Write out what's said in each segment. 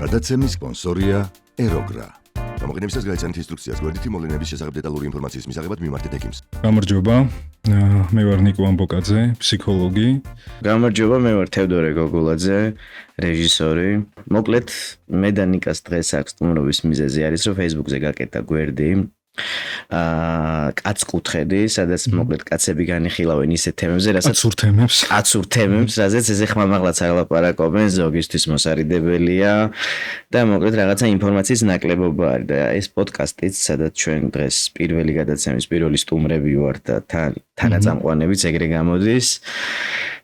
გადაცემის სპონსორია ეროგრა. გამოყენებისას გაიცანით ინსტრუქციას გვერდითი მოვლენების შესახებ დეტალური ინფორმაციის მისაღებად მიმართეთ ექიმს. გამარჯობა, მე ვარ ნიკო ამბოკაძე, ფსიქოლოგი. გამარჯობა, მე ვარ თევდორე გოგულაძე, რეჟისორი. მოკლედ, მე და ნიკას დღეს აქვს სტუმრობის მიზეზი არის, რომ Facebook-ზე გაკეთდა გვერდი. კაც კუთხედი, სადაც მოკლედ კაცები განიხილავენ ისეთ თემებზე, რასაც კაცურ თემებს, რაზეც ესე ხმამაღლაც არ ლაპარაკობენ, ზოგისთვის მოსარიდებელია და მოკლედ რაღაცა ინფორმაციის ნაკლებობა არის და ეს პოდკასტიც, სადაც ჩვენ დღეს პირველი გადაცემის პირველი სტუმრები ვართ და თანაწამყვანებიც ეგრე გამოდის.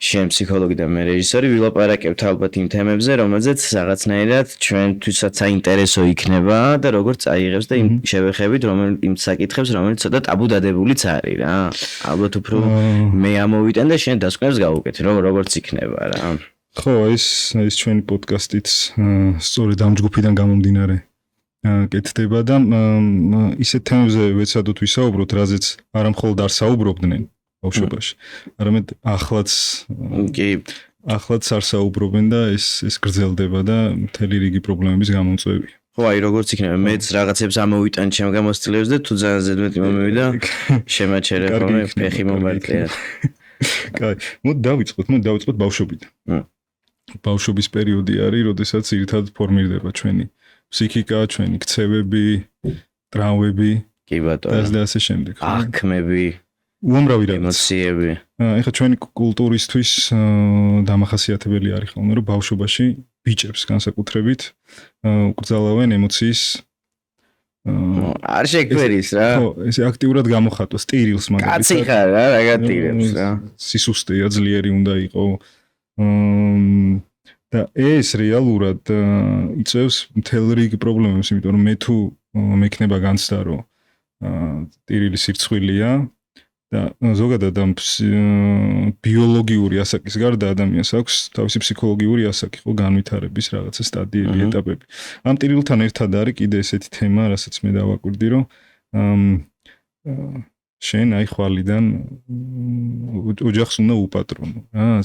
შენ ფსიქოლოგი და მე რეჟისორი ვილაპარაკებთ ალბათ იმ თემებზე, რომელზეც რაღაცნაირად ჩვენთვისაც საინტერესო იქნება და როგორც აიღებს და იმ შევეხებით, იმ საკითხებს, რომელიც ცოტა ტაბუ დადებულიც არის რა. ალბათ უფრო მე ამოვიტენ და შენ დასკვნებს გავუკეთე, როგორც იქნება რა. ხო, ეს ჩვენი პოდკასტიც სწორედ ამ ჯგუფიდან გამომდინარე კეთდება და ისეთ თემებზე ვეცადოთ ვისაუბროთ, რაზეც არა მხოლოდ არ საუბრობდნენ ბავშვობაში, არამედ ახლაც არ საუბრობენ და ეს გრძელდება და მთელი რიგი პრობლემების გამომწვევია. ხო, აი როგორც იქნება, მეც რაღაცებს ამოვიტან ჩემ გამოცდილებს და თუ ძალიან ზედმეტი მომივიდა, შემაჩერე ხოლმე ფეხი მომარტყია. კაი, მოდი დავიწყოთ ბავშვობიდან. ბავშვობის პერიოდი არის, როდესაც ძირითადად ფორმირდება ჩვენი ფსიქიკა, ჩვენი ქცევები, ტრავმები, კი ბატონო, და ასე შემდეგ. აღქმები, უამრავი რაღაც ემოციები. ეხლა ჩვენი კულტურისთვის დამახასიათებელი არის ხოლმე, რომ ბავშვობაში ბიჭებს განსაკუთრებით უკრძალავენ ემოციის არ შეგვერის რა. ხო, ესე აქტიურად გამოხატვა სტილს მაგალითად. კაცი ხარ რა, რა გატირებს რა. სისუსტეა, ძლიერი უნდა იყო. და ეს რეალურად იწევს მთელ რიგ პრობლემებს, იმიტომ რომ მე თუ მექნება განცდა, რომ ტირილი სირცხვილია და ზოგადად ამ ბიოლოგიური ასაკის გარდა ადამიანს აქვს თავისი ფსიქოლოგიური ასაკი, ხო, განვითარების რაღაცა სტადიები, ეტაპები. ამ ტირილთან ერთად არის კიდე ესეთი თემა, რასაც მე დავაკვირდი, რომ შენ აი ხვალიდან ოჯახს უნდა უპატრონო.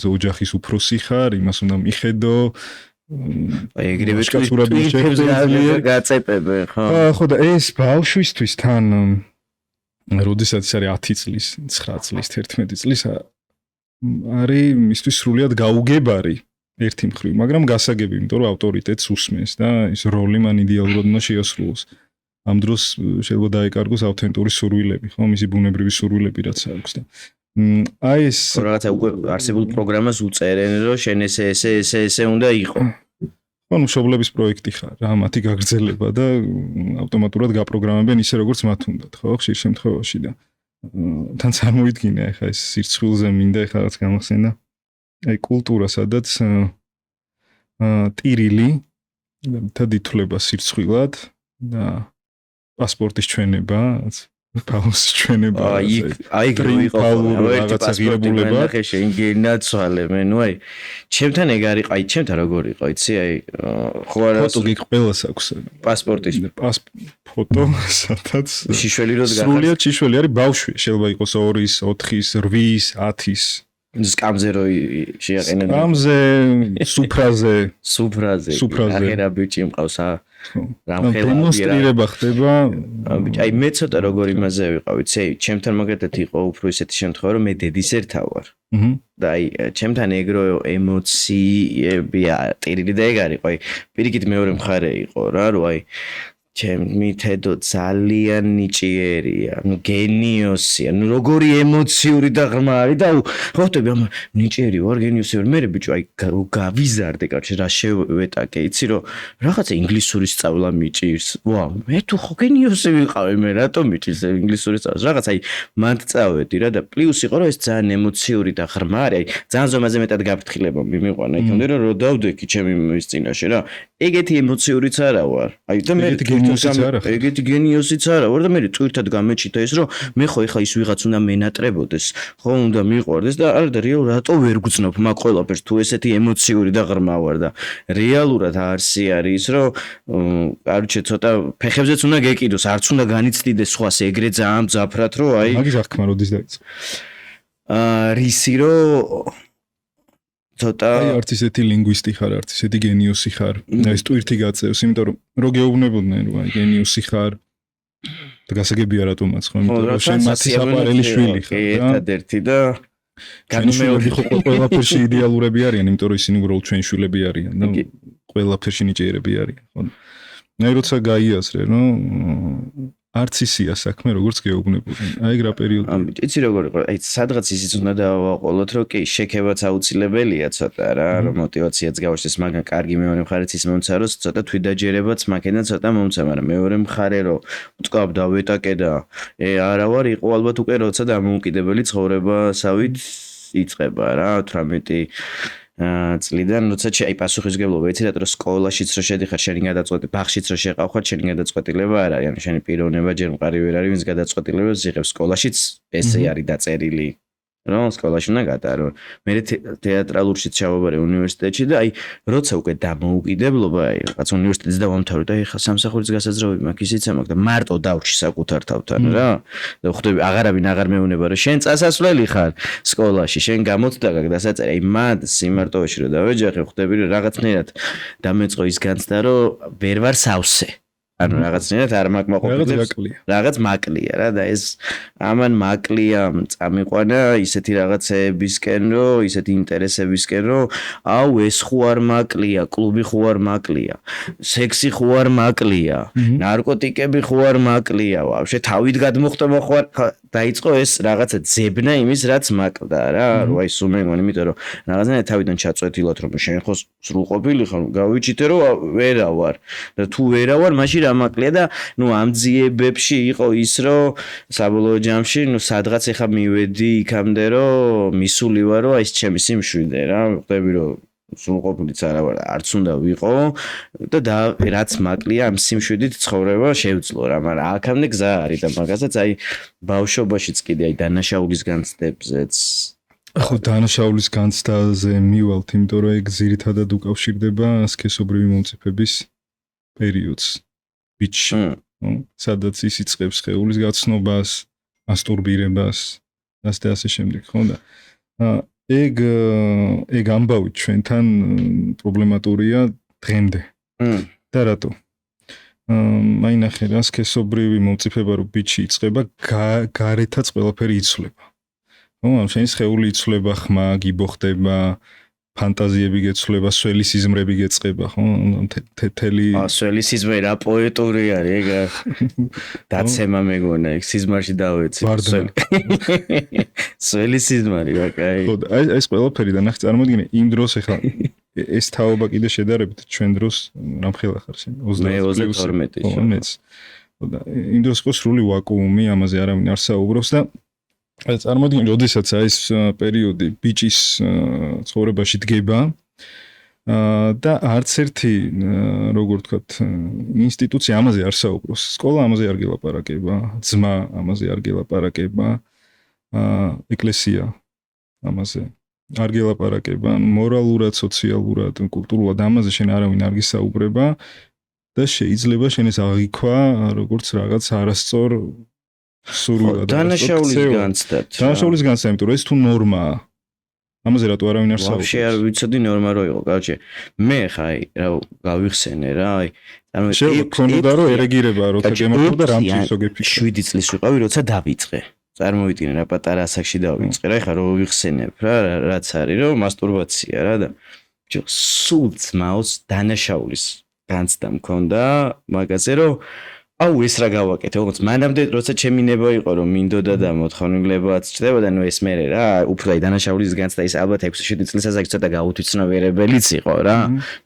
ოჯახის უფროსი ხარ, იმას უნდა მიხედო. აი ეგრევე ტვირთებს გაწეპებენ, ხო? ხო და ეს ბავშვისთვის თან როდესაც არის 10 წლის, 9 წლის, 11 წლის არის მისთვის სრულიად გაუგებარი ერთი მხრივ, მაგრამ გასაგები, იმიტომ რომ ავტორიტეტს უსმენს და ის როლი მან იდეალურად უნდა შეასრულოს. ამ დროს შეიძლება დაეკარგოს ავთენტური სურვილები, ხო, მისი ბუნებრივი სურვილები რაც აქვს და აი ეს რაღაცა უკვე არსებულ პროგრამას უწერენ, რომ შენ ესე უნდა იყო. ხო, მშობლების პროექტი ხარ, რა, მათი გაგრძელება და ავტომატურად გაპროგრამებენ ისე როგორც მათ უნდათ, ხო, ხშირ შემთხვევაში და თან წარმოიდგინე ახლა ეს სირცხვილზე მინდა ახლა რაც გამახსენდა. აი კულტურა, სადაც ტირილი და ითვლება სირცხვილად და პასპორტის ჩვენება, ფაულის ჩვენება, აი იყო რაღაცა პასპორტულება, ხე შეინგენაცვალე მე, ნუ აი ჩემთან ეგ არის, აი ჩემთან როგორ იყო, იცი, აი ხო არა ფოტო გიქ ყველას აქვს პასპორტის ფოტო, სადაც შიშველი რო დგას. სრულიად შიშველი არის ბავშვი, შეიძლება იყოს 2-ის, 4-ის, 8-ის, 10-ის. სკამზე რო შეაყენებენ. სკამზე, სუფრაზე. აღერა ბიჭი მყავს ა. დემონსტრირება ხდება. აი მე ცოტა როგორ იმაზე ვიყავ, იცი, ჩემთან მაგათად იყო უფრო ისეთი შემთხვევა, რომ მე დედის ერთა ვარ. და აი ჩემთან ეგრო ემოციები ტირილი და ეგ არის, აი პირიქით მეორე მხარე იყო რა, რომ აი ჩემი თედო ძალიან ნიჭიერია, ნუ გენიოსია, ნუ როგორი ემოციური და ღრმა არის და ხვდები ამ ნიჭიერი ვარ, გენიოსი ვარ, მე ბიჭო აი გავიზარდე კარჩე რა შევეტაკე, იცი რომ რაღაცა ინგლისური სწავლა მიჭირს. ვა, მე თუ ხო გენიოსი ვიყავი, მე რატომ მიჭირს ინგლისური სწავლა? რაღაც აი მანდ წავედი რა და პლუს იყო რომ ეს ძალიან ემოციური და ღრმა არის, აი ძალიან ზომაზე მეტად გაფრთხილება მიმიყვანა იქამდე რომ დავდექი ჩემი მის წინაშე რა. ეგეთი ემოციურიც არა ვარ. აი და მე ეგეთი გენიოსიც არა ვარ და მე წვირთად გამეჩიტა ეს რომ მე ხო ეხა ის ვიღაც უნდა მენატრებოდეს, ხო უნდა მიყვარდეს და არა და რეალურად რატო ვერ გძნობ მაგ ყველაფერს თუ ესეთი ემოციური და ღრმა ვარ და რეალურად არსი არის ის რომ კარჩე ცოტა ფეხებზეც უნდა გეკიდოს, არც უნდა განიცდიდეს სხვას ეგრე ძალიან მძაფრად რომ აი მაგის აღქმა როდის დაიწყო? რისი რომ ცოტა არც ისეთი ლინგვისტი ხარ, არც ისეთი გენიოსი ხარ. ეს ტვირთი გაწევს, იმიტომ რომ რო გეუბნებოდნენ, რომ აი გენიოსი ხარ და გასაგებია რატომაც ხო, იმიტომ რომ შენ მათი საპარელი შვილი ხარ. ერთადერთი და განმეორე ხო ყველაფერში იდეალურები არიან, იმიტომ რომ ისინი უბრალოდ ჩვენ შვილები არიან და ყველაფერში ნიჭიერები არიან, ხო? აი როცა გაიაზრე, რომ არც ისია საქმე, როგორც გეუბნებოდნენ. აი რა პერიოდი. იცი როგორ იყო? აი სადღაც ისიც უნდა დავაყოლოთ, რომ კი, შექებაც აუცილებელია ცოტა რა, რომ мотиваციაც გავაშეს, მაგრამ კარგი მეორე მხარეც ის მომცა, რომ ცოტა თვითდაჯერებაც მაქედან ცოტა მომცა, მაგრამ მეორე მხარე რომ ვწკავ და ვეტაკე და არა ვარ, იყო ალბათ უკვე როცა დამოუკიდებელი ცხოვრებასავით იწყება რა, 18 წლიდან როცა აი პასუხისმგებლობა იცი რატო სკოლაშიც რო შედიხარ შენი გადაწყვეტი ბაღშიც რო შეყავ ხარ შენი გადაწყვეტილება არ არის ანუ შენი პიროვნება ჯერ მყარი ვერ არის ვინც გადაწყვეტილებას იღებს სკოლაშიც ესე არის დაწერილი რომ სკოლაში უნდა გატარო მე თეატრალურშიც ჩავაბარე უნივერსიტეტში და აი როცა უკვე დამოუკიდებლობა აი რაღაც უნივერსიტეტს დავამთავრე და ეხლა სამსახურის გასაძრავები მაქვს ისიც მაქვს და მარტო დავრჩი საკუთარ თავთან რა და ხვდები აღარავინ აღარ მეუნება რომ შენ წასასვლელი ხარ სკოლაში შენ გამოცდა გაქვს დასაწერი აი მად სიმარტოვეში რომ დავეჯახე ხვდები რომ რაღაცნაირად დამეწყო ის განცდა რომ ვერ ვარ სავსე ანუ რაღაცნაირად არ მაკმაყოფილებს რაღაც მაკლია რა და ეს ამან მაკლია წამიყვანა ისეთი რაღაცებისკენ რომ ისეთი ინტერესებისკენ რომ აუ ეს ხო არ მაკლია კლუბი ხო არ მაკლია სექსი ხო არ მაკლია ნარკოტიკები ხო არ მაკლია ვაფშე თავით გადმოხტება ხო არ დაიწყო ეს რაღაცა ძებნა იმის რაც მაკლდა რა რო აი სუმეგონ იმიტომ რომ რაღაცნაირად თავიდან ჩაწვეთილოთ რომ შენ ხო სრულყოფილი ხარ გავიჩიტე რომ ვერა ვარ და თუ ვერა ვარ მაშინ მაკლია და ნუ ამ ძიებებში იყო ის რომ საბოლოო ჯამში ნუ სადღაც ეხა მივედი იქამდე რომ მისული ვარ რომ აი ეს ჩემი სიმშვიდე რა ხვდები რომ სრულყოფილიც არა ვარ არც უნდა ვიყო და რაც მაკლია ამ სიმშვიდით ცხოვრება შევძლო რა მაგრამ აქამდე გზა არის და მაგასაც აი ბავშვობაშიც კიდე აი დანაშაულის განცდებზეც ხო დანაშაულის განცდაზე მივალთ იმიტომ რომ ეგ ძირითადად უკავშირდება სქესობრივი მომწიფების პერიოდს ბიჭი, სადაც ის იწყებს ხეულის გაცნობას, მასტურბირებას, და ასე შემდეგ, ხო და ეგ ამბავი ჩვენთან პრობლემატურია დღემდე. და რატო? აი ნახე რა სქესობრივი მომწიფება რო ბიჭი იწყება, გარეთაც ყველაფერი იცვლება. ხო, ამ შენი ხეული იცვლება, ხმა გიბოხდება ფანტაზიები გეცვლება, სველისიზმრები გეწყება, ხო? თელი სველისიზმი რა პოეტური არის, ეგ დაცემა მეგონა, ეგ სიზმარში დავეცი. სველისიზმარი რა, კაი. ხო, ეს ყველაფერი და ნახე წარმოიდგინე იმ დროს ახლა ეს თაობა კიდე შედარებით ჩვენ დროს რამხელა ხარ შენ? 22. ხო, მეც. ხო და იმ დროს ყო სრული ვაკუუმი, ამაზე არავინ არ საუბრობს და წარმოიდგინე, როდესაც ეს პერიოდი ბიჭის ცხოვრებაში დგება და არც ერთი როგორ ვთქვათ ინსტიტუცია ამაზე არ საუბრობს. სკოლა ამაზე არ გელაპარაკება, ძმა ამაზე არ გელაპარაკება, ეკლესია ამაზე არ გელაპარაკება, მორალურად, სოციალურად, კულტურულად ამაზე შენ არავინ არ გისაუბრება და შეიძლება შენ ეს აღიქვა როგორც რაღაც არასწორ სურვილად დანაშაულის განცდად. დანაშაულის განცდა, იმიტომ რომ ეს თუ ნორმაა. ამაზე რატო არავინ არ საუბრობს? ვაფშე არ ვიცოდი ნორმა რო იყო, კაჩე. მე ხაი რა გავიხსენე რა, აი შეგვქონდა რომ ერეგირება როცა გემართო და რამჭისო გეფიქრე. 7 წლის ვიყავი როცა დავიწყე. წარმოვიდგინე რა პატარა ასაკში დავიწყე რა, ეხლა რო ვიხსენებ რა, რაც არის რომ მასტურბაცია რა და სულ ძმაოს დანაშაულის განცდა მქონდა მაგაზე რომ აუ ეს რა გავაკეთე, როგორც მანამდე როცა ჩემი ნება იყო რომ მინდოდა და მოთხოვნილებაც ჩდება და ნუ ეს მერე რა, უფრო აი დანაშაულის განცდა ის ალბათ 6-7 წლის ასაკში ცოტა გაუთვითცნობიერებელიც იყო რა,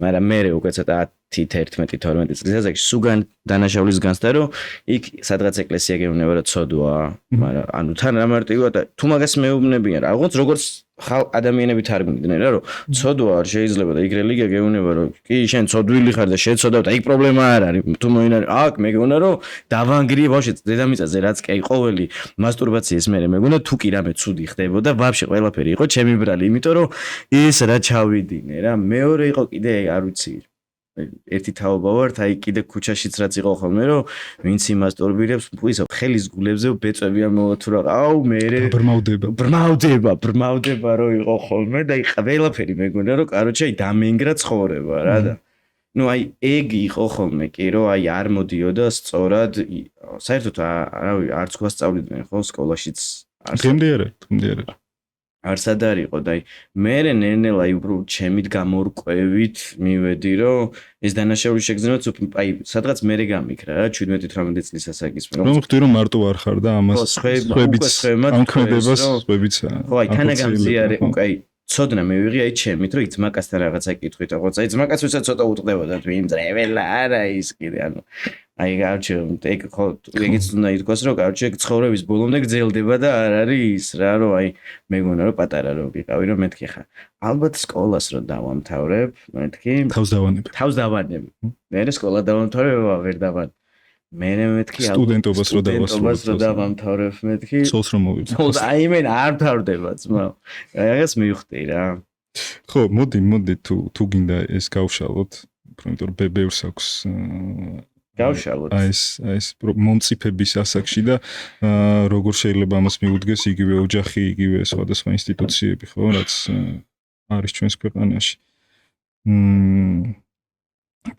მაგრამ მერე უკვე ცოტა 10-11-12 წლის ასაკში სუგან დანაშაულის განცდა რომ იქ სადღაც ეკლესია გეუბნება რომ ცოდვა, მაგრამ ანუ თან რა მარტივად თუ მაგას მეუბნებიან რა, როგორც ადამიანები თარგმნიდნენ რა, რომ ცოდვა არ შეიძლება და იქ რელიგია გეუბნება რომ კი შენ ცოდვილი ხარ და შეცოდავ და იქ პრობლემა არ არის, თუ მოინარი აქ მეგონა რომ დავანგრიე ბავშვი დედამიწაზე რაც კი აი ყოველი მასტურბაციის მერე მეგონა თუ კი რამე ცუდი ხდებოდა ვაფშე ყველაფერი იყო ჩემი ბრალი, იმიტომ რომ ის რა ჩავიდინე რა, მეორე იყო კიდე არ ვიცი ერთი თაობა ვართ, აი კიდე ქუჩაშიც რაც იყო ხოლმე, რომ ვინც იმასტურბირებს, ისა ხელის გულებზე ბეწვები ამოვა თუ რა. აუ მე ბრმავდება რომ იყო ხოლმე და აი ყველაფერი მეგონა რომ კაროჩე აი დამენგრა ცხოვრება რა და ну აი ეგ იყო ხოლმე კი რომ აი არ მოდიოდა სწორად საერთოდ არავი არც გვასწავლიდნენ ხო სკოლაშიც გემდიერე არსად არ იყო და აი მე ნელ-ნელა აი უფრო ჩემით გამორკვევით მივედი რომ ეს დანაშაული შეგრძნებაც აი სადღაც მერე გამიქრა რა 17-18 წლის ასაკის რომ ხდი რომ მარტო არ ხარ და ამას ხვებიც ამქმედებას ხვებიც ხო აი თანაგამზიარე უკვე აი ცოდნა მივიღე აი ჩემით რომ ძმაკასთან რაღაცა კითხვით აღოც აი ძმაკაც ვისაც ცოტა უტყდებოდა თუ იმ ძრეველა არა ის კიდე ანუ აი გარჩე ეგ ხო ეგეც უნდა ითქვას რომ გარჩე ცხოვრების ბოლომდე გრძელდება და არ არის ის რა რომ აი მეგონა რომ პატარა რომ ვიყავი რომ მეთქი ხა ალბათ სკოლას რომ დავამთავრებ მეთქი თავს დავანებ მე სკოლა დავამთავრებ ვერ დავან მე მეთქი სტუდენტობას რომ დავამთავრებ მეთქი სულს რომ მოვიდა აი მე არ მთავრდება ძმა რაღაც მივხვდი რა ხო მოდი თუ გინდა ეს გავშალოთ იმიტომ რომ ბევრს აქვს გავშალოთ ეს მომწიფების ასაკში და როგორ შეიძლება ამას მიუდგეს იგივე ოჯახი იგივე სხვადასხვა ინსტიტუციები ხო რაც არის ჩვენს ქვეყანაში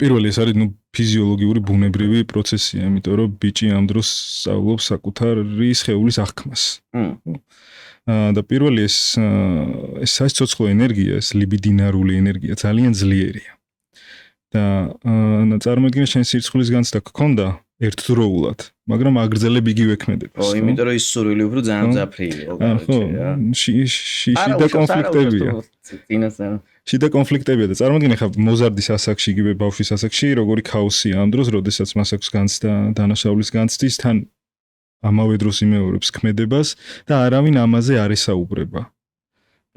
პირველი ეს არის ფიზიოლოგიური ბუნებრივი პროცესია იმიტომ რომ ბიჭი ამ დროს სწავლობს საკუთარი სხეულის აღქმას და პირველი ეს საცოცხლო ენერგია ეს ლიბიდინარული ენერგია ძალიან ძლიერია და წარმოიდგინე შენ სირცხვილის განცდა გქონდა ერთდროულად, მაგრამ აგრძელებ იგივე ქმედებას. ო, იმიტომ რომ ის სურვილი უფრო ძალიან მძაფრი იყო. ხო, შიდა კონფლიქტებია. შიდა კონფლიქტებია და წარმოიდგინე ხა მოზარდის ასაკში, იგივე ბავშვის ასაკში, როგორი ქაოსია ამ დროს, როდესაც მას აქვს განცდა დანაშაულის განცდის, თან ამავე დროს იმეორებს ქმედებას და არავინ ამაზე არ ესაუბრება.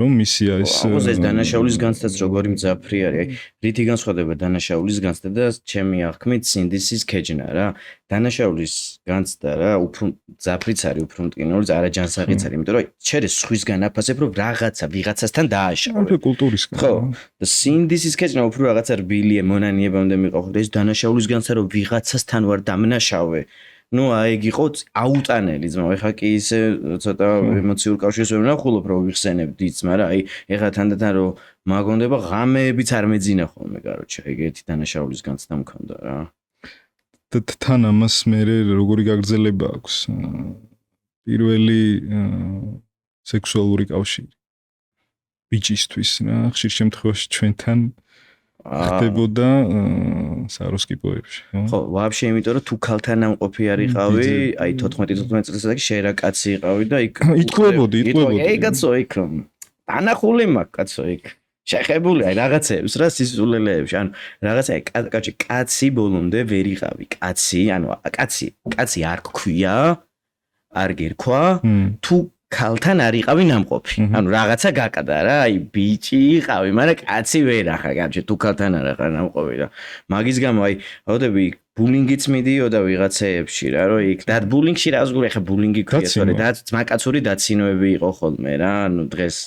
რომ მისია ეს დანაშაულის განცდაც როგორი მძაფრი არის. რითი განსხვავდება დანაშაულის განცდა და ჩემი აღქმით სინდისის ქეჯნა რა. დანაშაულის განცდა რა უფრო მძაფრიც არის, უფრო მტკივნეულიც, არაჯანსაღიც არის, იმიტომ რომ შენ სხვისგან აფასებ რომ რაღაცა ვიღაცასთან დააშავე. კულტურისგან. ხო. და სინდისის ქეჯნა უფრო რაღაცა რბილია, მონანიებამდე მიყავდა ეს დანაშაულის განცდა რომ ვიღაცასთან ვარ დამნაშავე. ну აი ეგ იყო აუტანელი ძმა ეხა კი ისე ცოტა ემოციურ კავშირს ვერ ვნახულობ რომ ვიხსენებ ძმა რა აი ეხა თანდათან რომ მაგონდება ღამეებიც არ მეძინა ხოლმე კაროჩე ეგ ერთი დანაშაულის განცდა მქონდა რა თან ამას მე როგორი გაგრძელება აქვს პირველი სექსუალური კავშირი ბიჭისთვის რა ხშირ შემთხვევაში ჩვენთან ხდებოდა საროსკიპოებში ხო ვაფშე იმიტომ რომ თუ ქალთან ამყოფი არიყავი აი 14-15 წელს ასაკში შენ რა კაცი იყავი და იქ იტყვებოდი ეგ კაცო იქ დანახული მაგ კაცო იქ შეხებული აი რაღაცეებს რა სისულელეებში ანუ რაღაცა კაცი ბოლომდე ვერ იყავი კაცი ანუ კაცი არ გქვია არ გერქვა თუ ქალთან არ იყავი ნამყოფი. ანუ რაღაცა გაკდა რა, აი ბიჭი იყავი, მაგრამ კაცი ვერ ახარ, გამჩე თუ ქალთან არ ახარ ნამყოფი და მაგის გამო აი ოდები ბულინგიც მიდიოდა ვიღაცეებში რა, რომ იქ და ბულინგში რა ზღური ხა ბულინგი ქვია, თორე და ძმაკაცური დაცინოები იყო ხოლმე რა, ანუ დღეს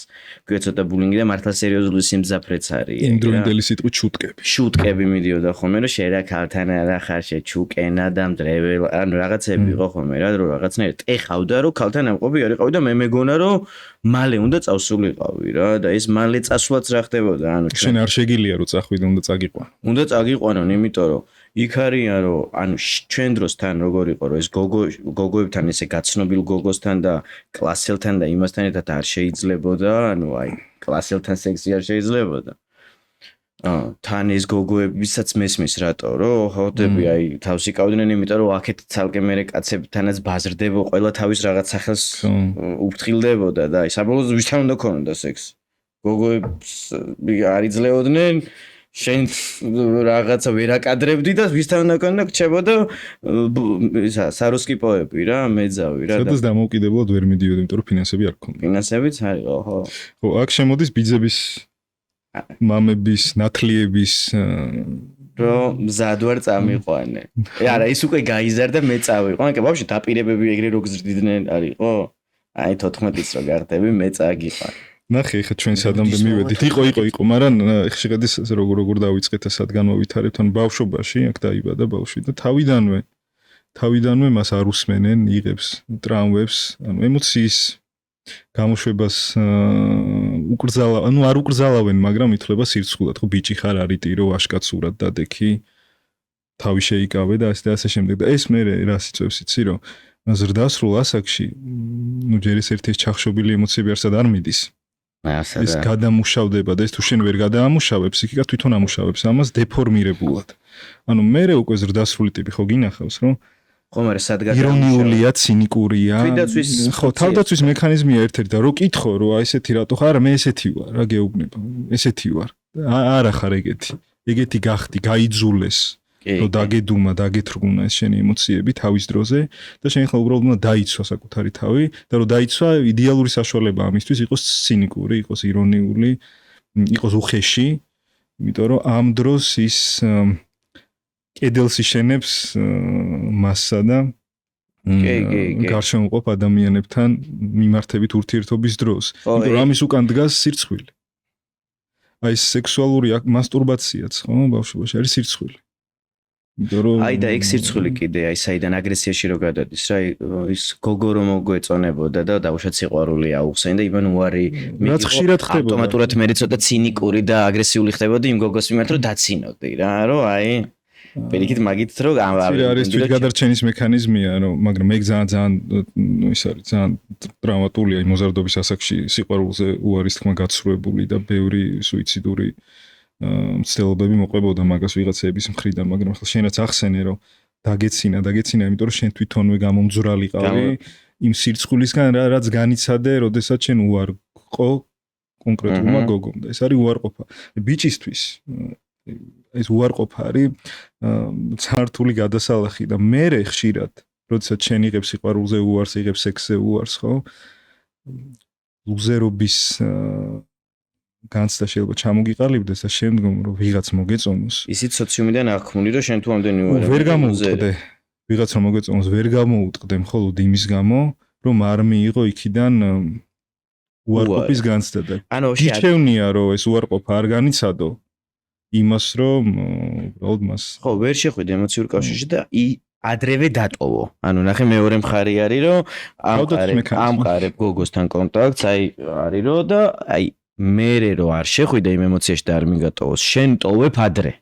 გვეცოდა ბულინგი და მართლა სერიოზული სიმძაფრეც არის. იმდროინდელი სიტყვით შუტკები მიდიოდა ხოლმე, რომ შენ რა ქალთან არ ახარ, შე ჩუკენა და მდრეվել, ანუ რაღაცები იყო ხოლმე რა, რომ რაღაცნაირად ეხავდა, რომ ქალთან ამყოფი არ იყავი და მე მეგონა რომ მალე უნდა წავსულიყავი რა და ეს მალე წასვლაც რა ხდებოდა, ანუ შენ არ შეგილია რომ წახვიდე, უნდა წაგიყვანო. უნდა წაგიყვანონ, იმიტომ რომ იქ არიან რომ ანუ ჩვენ დროსთან როგორ იყო რომ ეს გოგოებთან ესე გაცნობილ გოგოსთან და კლასელთან და იმასთან ერთად არ შეიძლებოდა ანუ აი კლასელთან სექსი არ შეიძლებოდა თან ეს გოგოებისაც მესმის რატო რომ ხოდები აი თავს იკავდნენ იმიტომ რომ აქეთ ცალკე მე კაცებთანაც ბაზრდებო ყველა თავის რაღაც სახელს უფრთხილდებოდა და აი საბოლოოდ ვისთან უნდა ქონოდა სექსი გოგოებს არ იძლეოდნენ შენ რაღაცა ვერ აკადრებდი და ვისთან უნდა ქონდა გრჩებოდა ისა საროსკიპოები რა მეძავი რა და სადაც დამოუკიდებლად ვერ მიდიოდი იმიტომ რომ ფინანსები არ გქონდა ფინანსებიც არისო ხო ხო აქ შემოდის ბიძების მამების ნათლიების რომ მზად ვარ წამიყვანე არა ის უკვე გაიზარდა მე წავიყვან კი ბავშვი დაპირებები ეგრე რო გზრდიდნენ არისო აი 14-ს რო გახდები მე წაგიყვან ნახე ხა ჩვენ სადამდე მივედით. იყო, მაგრამ ხა შეხედეს როგორ დავიწყეთ და სად განმოვითარებთ. ან ბავშვობაში აქ დაიბადა ბავშვი და თავიდანვე მას არ უსმენენ, იღებს ტრამვებს, ანუ ემოციის გამოშვებას არ უკრძალავენ, მაგრამ ითვლება სირცხულად, ხო ბიჭი ხარ არიტირო, აშკაცურად დადექი, თავი შეიკავე და ასე შემდეგ. და ეს მე რას იწევს იცი რომ ზრდასრულ ასაკში, ჯერ ერთ-ერთი ჩახშობილი ემოციები არსად არ მიდის. ეს გადამუშავდება და ეს თუ შენ ვერ გადაამუშავებ, ფსიქიკა თვითონ ამუშავებს ამას დეფორმირებულად. ანუ მე უკვე ზრდასრული ტიპი ხო გინახავს, რომ ხომარ სად გადაამუშავებ? ირონიულია, ცინიკურია. ხო, თავდაცვის მექანიზმია ერთ-ერთი და რო კითხო, რომ აი ესეთი რატო ხარ? არა, მე ესეთი ვარ, რა გეუბნება? ესეთი ვარ. არა ხარ ეგეთი. ეგეთი გახდი, გაიძულეს. რომ დაგედუმა, დაგეთრგუნა ეს შენი ემოციები თავის დროზე და შენ ხა უბრალოდ უნდა დაიცვა საკუთარი თავი და რომ დაიცვა იდეალური საშუალება ამისთვის იყოს ცინიკური, იყოს ირონიული, იყოს უხეში, იმიტომ რომ ამ დროს ის კედელს იშენებს მასსა და გარშემოყოფ ადამიანებთან მიმართებით ურთიერთობის დროს. იმიტომ რომ ამის უკან დგას სირცხვილი. აი სექსუალური მასტურბაციაც, ხო, ბავშვობაში არის სირცხვილი. აი და ეგ სირცხვილი კიდე აი საიდან აგრესიაში რო გადადის რა ის გოგო რომ მოგვეწონებოდა და დაუშვათ სიყვარული აუხსენ და იმან უარი რაც ხშირად ხდებოდა ავტომატურად მე ცოტა ცინიკური და აგრესიული ხდებოდი იმ გოგოს მიმართ რომ დაცინოდი რა რომ აი პირიქით მაგით რომ არის თვითგადარჩენის მექანიზმია რომ მაგრამ ეგ ძალიან ის არის ძალიან ტრავმატულია იმ მოზარდობის ასაკში სიყვარულზე უარის თქმა გაცრუებული და ბევრი სუიციდური მცდელობები მოყვებოდა მაგას ვიღაცების მხრიდან, მაგრამ ახლა შენაც ახსენე რომ დაგეცინა, იმიტომ რომ შენ თვითონვე გამომძვრალიყავი იმ სირცხულისგან, რაც განიცადე, როდესაც შენ უარყო კონკრეტულმა გოგომ და ეს არის უარყოფა. ბიჭისთვის ეს უარყოფა არის ცართული გადასალახი და მე ხშირად, როდესაც შენ იღებს სიყვარულზე უარს, იღებს სექსზე უარს, ხო? ლუზერობის განცდა შეიძლება ჩამოგიყალიბდეს და შემდგომ რომ ვიღაც მოგეწონოს. ისიც სოციუმიდან აღქმული რომ შენ თუ ამდენი უარი ვერ გამოუტყდე. ვიღაც რომ მოგეწონოს ვერ გამოუტყდე მხოლოდ იმის გამო, რომ არ მიიღო იქიდან უარყოფის განცდა და გიჩევნია რომ ეს უარყოფა არ განიცადო იმას რომ უბრალოდ მას ხო ვერ შეხვიდე ემოციურ კავშირში და ადრევე დატოვო. ანუ ნახე მეორე მხარე არის რომ ამყარებ გოგოსთან კონტაქტს, აი არის რომ და აი მერე რო არ შეხვიდე იმ ემოციაში და არ მიგატოვოს, შენ ტოვებ ადრე.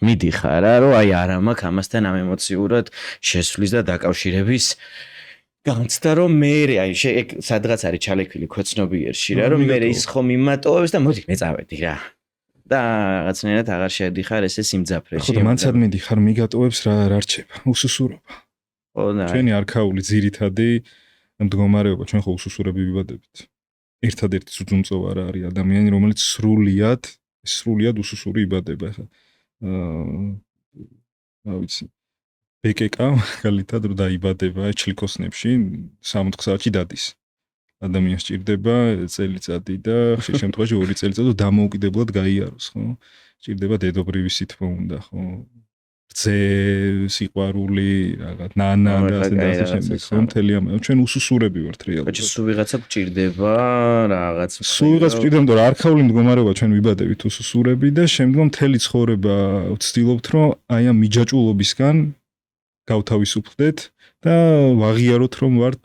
მიდიხარ რა, რომ აი არა მაქვს ამასთან ამ ემოციურად შესვლის და დაკავშირების განცდა რომ მერე აი სადღაც არის ჩალექვილი ქვეცნობიერში რა, რომ მერე ის ხომ იმატოვებს და მოდი მე წავედი რა. და რაღაცნაირად აღარ შედიხარ ესე სიმძაფრეში. ხო და მანცად მიდიხარ მიგატოვებს რა რჩება, უსუსურობა. ხო და ჩვენი არქაული ძირითადი მდგომარეობა, ჩვენ ხო უსუსურები ვიბადებით. ერთადერთი უძუნწოვა რა არის ადამიანი, რომელიც სრულიად უსუსური იბადება. ხა რა ვიცი. ბეკეკა მაგალითად რომ დაიბადება ჩლიქოსნებში 60 საათში დადის. ადამიანს ჭირდება წელიწადი და ხშირ შემთხვევაში 2 წელიწადი დამოუკიდებლად გაიაროს, ხო? ჭირდება დედობრივი სითბო უნდა, ხო? რძე, სიყვარული, რაღაც ნანა და ასე შემდეგ. მთელი ამ ჩვენ უსუსურები ვართ რეალურად. სულ ვიღაცა გჭირდება რაღაც. სულ ვიღაც გჭირდება, იმიტომ რომ არქაული მდგომარეობა ჩვენ ვიბადებით უსუსურები და შემდგომ მთელი ცხოვრება ვცდილობთ, რომ აი ამ მიჯაჭულობისგან გავთავისუფლდეთ და ვაღიაროთ, რომ ვართ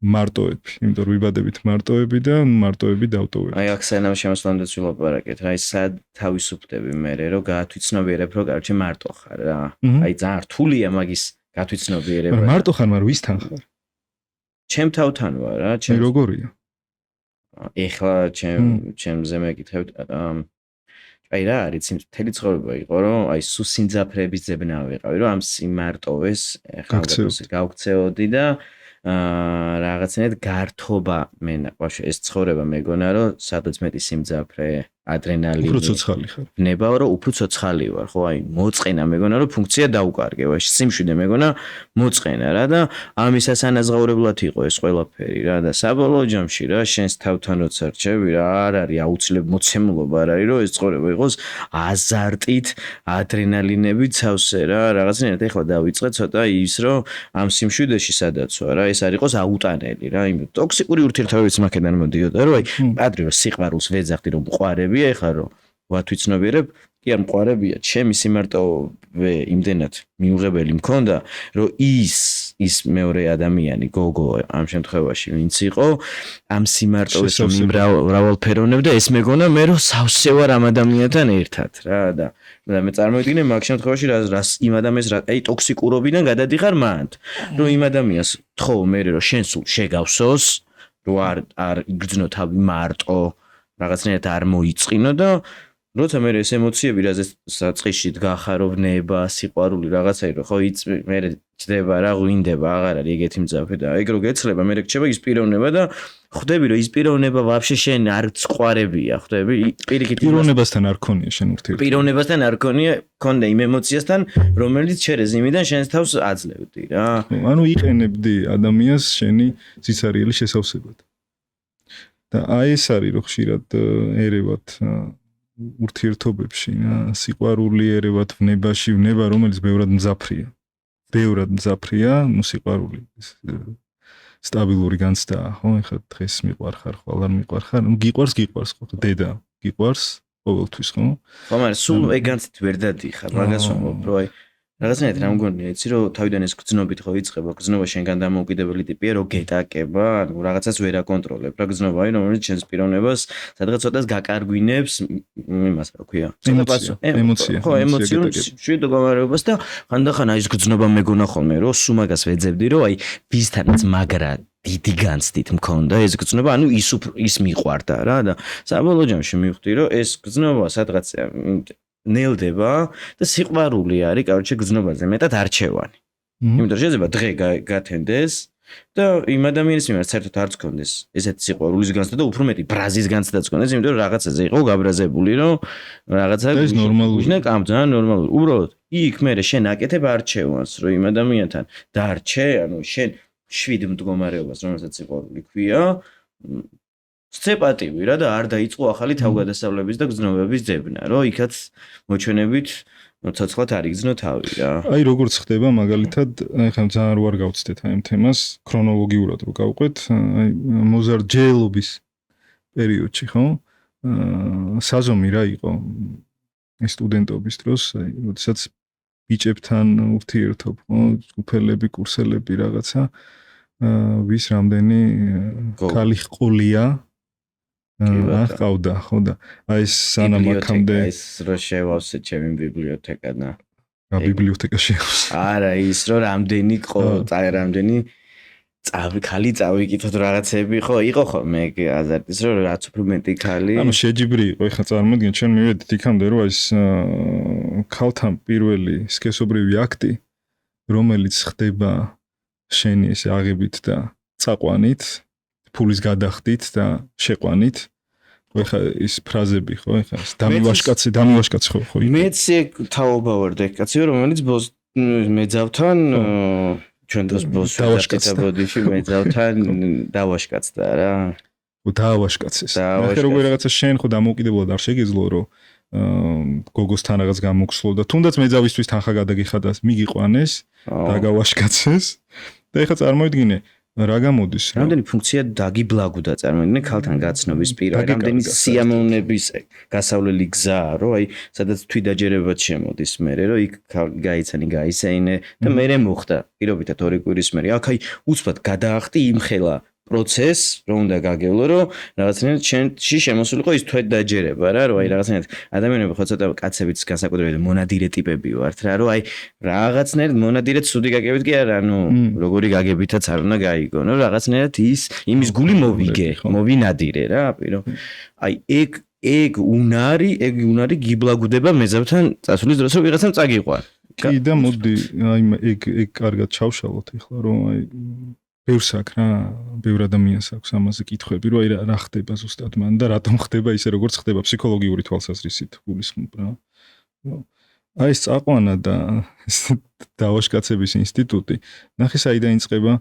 მარტოები, იმიტომ რომ ვიბადებით მარტოები და მარტოები დავტოვებთ. აი აქ სანამ შემოსვლამდეც ვილაპარაკეთ, აი სად თავისუფლდები მე რომ გაათვითცნობიერებ, რომ კარჩე მარტო ხარ რა. აი ძალიან რთულია მაგის გაათვითცნობიერება. მარტო ხარ, მაგრამ ვისთან ხარ? ჩემ თავთან ვარ რა, ჩემ როგორია? ეხლა ჩემზე მეკითხებთ აი რა არის მთელი ცხოვრება იყო რომ აი სულ სიმძაფრების ძებნა ვიყავი რომ ამ სიმარტოვეს ეხლა გავქცეოდი და რაღაცნაირად გართობა მე ეს ცხოვრება მეგონა რომ სადაც მეტი სიმძაფრე ადრენალინი. უფრო ცოცხალი ხარ. ვნებავ რომ უფრო ცოცხალი ვარ, ხო, აი მოწყენა მეგონა რომ ფუნქცია დაუკარგე, ვაში სიმშვიდე მეგონა მოწყენა რა და ამისას ანაზღაურებლად იყო ეს ყველაფერი რა და საბოლოო ჯამში რა შენს თავთან როცა რჩევი რა არ არის აუცილებლად მოცემულობა არ არის რომ ეს ცხოვრება იყოს აზარტით, ადრენალინებით სავსე რა, რაღაცნაირად ეხლა დავიწყე ცოტა ის რომ ამ სიმშვიდეში სადაც ვარ რა, ეს არ იყოს აუტანელი რა, იმიტომ ტოქსიკური ურთიერთობებიც მაქედან მოდიოდა რომ აი ადრე სიყვარულს ვეძახდი რომ მყარებია ეხლა რომ ვათვიცნობიერებ კი არ მყარებია ჩემი სიმარტოვე იმდენად მიუღებელი მქონდა რომ ის მეორე ადამიანი გოგო ამ შემთხვევაში ვინც იყო ამ სიმარტოვეს მრავალფეროვნებ და ეს მეგონა მე რომ სავსე ვარ ამ ადამიანთან ერთად რა და მე წარმოვიდგინე მაგ შემთხვევაში რას იმ ადამიანს რა აი ტოქსიკურობიდან გადადიხარ მანდ რომ იმ ადამიანს თხოვ მე რომ შენ სულ შეგავსოს რომ არ იგრძნო თავი მარტო რაღაცნაირად არ მოიწყინო და როცა მე ეს ემოციები რაზეც საწყისში გახარავნება, სიყვარული რაღაცა ირო ხო მე ჯდება რა ღვინდება აღარ არის ეგეთი მძაფე და ეგ რო გეცლება მე რჩება ის პიროვნება და ხვდები რომ ის პიროვნება ვაფშე შენ არ წყვარებია ხვდები პირიქით პიროვნებასთან არ ქონია შენ ურთიერთობა პიროვნებასთან არ ქონია ქონდა იმ ემოციასთან რომელიც შერეზიმიდან შენს თავს აძლევდი რა ანუ იყენებდი ადამიანს შენი ციცარიელი შესავსებად და აი ეს არის რომ ხშირად ერევათ ურთიერთობებში სიყვარული ერევათ ვნებაში ვნება რომელიც ბევრად მძაფრია ნუ სიყვარული სტაბილური განცდაა ხო ეხლა დღეს მიყვარხარ ხვალ არ მიყვარხარ ნუ გიყვარს ხო დედა გიყვარს ყოველთვის ხო მაგრამ სულ ეგ განცდით ვერ დადიხარ მაგას ვამბობ რომ აი რაღაცნაირად რა მგონია იცი რომ თავიდან ეს გრძნობით ხო იწყება გრძნობა შენგან დამოუკიდებელი ტიპია რომ გეტაკება ანუ რაღაცას ვერ აკონტროლებ რა გრძნობა არის რომელიც შენს პიროვნებას სადღაც ცოტას გაკარგვინებს იმას რა ქვია ემოცია ხო ემოციურ შვიდ მდგომარეობას და ხანდახან აი ეს გრძნობა მეგონა ხოლმე რომ სულ მაგას ვეძებდი რომ აი ვისთანაც მაგრა დიდი განცდით მქონდა ეს გრძნობა ანუ ის მიყვარდა რა და საბოლოო ჯამში მივხვდი რომ ეს გრძნობა სადღაც ნელდება და სიყვარული არის, короче, გრძნობაზე მეტად არჩევანი. იმიტომ რომ შეიძლება დღე გათენდეს და იმ ადამიანის მიმართ საერთოდ არც გქონდეს ესეთი სიყვარულის განცდა და უფრო მეტი ბრაზის განცდაც გქონდეს, იმიტომ რომ რაღაცაზე იყო გაბრაზებული, რომ რაღაცა ეს ნორმალურია. კამძან ნორმალური. უბრალოდ იქ მე შენ აკეთებ არჩევანს, რომ იმ ადამიანთან დარჩე, ანუ შენ შვიდ მდგომარეობას, რომელსაც სიყვარული ქვია, სცეპატივი რა და არ დაიწყო ახალი თავგადასავლების და გრძნობების ძებნა, რომ იქაც მოჩვენებით ცოცხლად არ იგრძნო თავი რა. აი როგორც ხდება მაგალითად, ახლა ძალიან რო არ გავწდეთ აი ამ თემას, ქრონოლოგიურად რო გავყვეთ, აი მოზარდ-ჯეელობის პერიოდში, ხო? საზომი რა იყო სტუდენტობის დროს, აი როდესაც ბიჭებთან ურთიერთობ, ხო, ჯგუფელები, კურსელები რაღაცა, ვის რამდენი ქალი ყოლია ყავდა ხო და აი ეს სანამ აქამდე ეს რო შევავსე ჩემი ბიბლიოთეკა და ბიბლიოთეკაში არა ის რო რამდენი რამდენი ქალი წავიკითხოთ რაღაცები ხო იყო ხოლმე აზარტის რო რაც უფრო მეტი ქალი ანუ შეჯიბრი იყო ეხლა წარმოიდგინე ჩვენ მივედით იქამდე რომ ეს ქალთან პირველი სქესობრივი აქტი რომელიც ხდება შენი ეს აღებით და წაყვანით ფულის გადახდით და შეყვანით ხო ის ფრაზები ხო ეხლა დამივაშკაცე ხო მეც თაობა ვარ და კაცი რომელიც მეძავთან ჩვენ დროს ბოს დავაშკაცებოდიში მეძავთან დავაშკაცდა რა დავაშკაცეს ახლა როგორ რაღაცა შენ ხო დამოუკიდებლად არ შეგეძლო რომ გოგოსთან რაღაც გამოგსლო და თუნდაც მეძავისთვის თანხა გადაგიხადა მიგიყვანეს დაგავაშკაცეს და ეხლა წარმოიდგინე რა გამოდის რა რამდენი ფუნქცია დაგიბლაგუდა წარმოიდგინე ქალთან გაცნობის პირა რამდენი სიამოვნების გასავლელი გზაა რომ აი სადაც თვითდაჯერებად შემოდის მე რომ იქ გაიცანი გაისეინე და მე მოხდა პირობითად 2 კვირის მერე აქ აი უცბად გადაახტი იმხელა პროცესს რომ უნდა გაგევლო რომ რაღაცნაირად შენში შემოსულიყო ის თვითდაჯერება რა რომ აი რაღაცნაირად ადამიანები ხო ცოტა კაცებიც განსაკუთრებით მონადირე ტიპები ვართ რა რომ აი რაღაცნაირად მონადირე ცუდი გაგებით კი არა ანუ როგორი გაგებითაც არ უნდა გაიგონო რაღაცნაირად იმის გული მოვინადირე რა პირო აი ეგ უნარი გიბლაგუდება მეძავთან წასulis დროს რომ ვიღაცამ წაგიყვან კი და მოდი აი ეგ კარგად ჩავშალოთ ეხლა რომ აი ბევრს აქვს რა, ბევრ ადამიანს აქვს ამაზე კითხვები, რომ აი რა ხდება ზუსტად მან და რატომ ხდება ისე როგორც ხდება ფსიქოლოგიური თვალსაზრისით გულისხმობ რა. აი ეს წაყვანა და დავაშკაცების ინსტიტუტი, ნახე საიდან იწყება,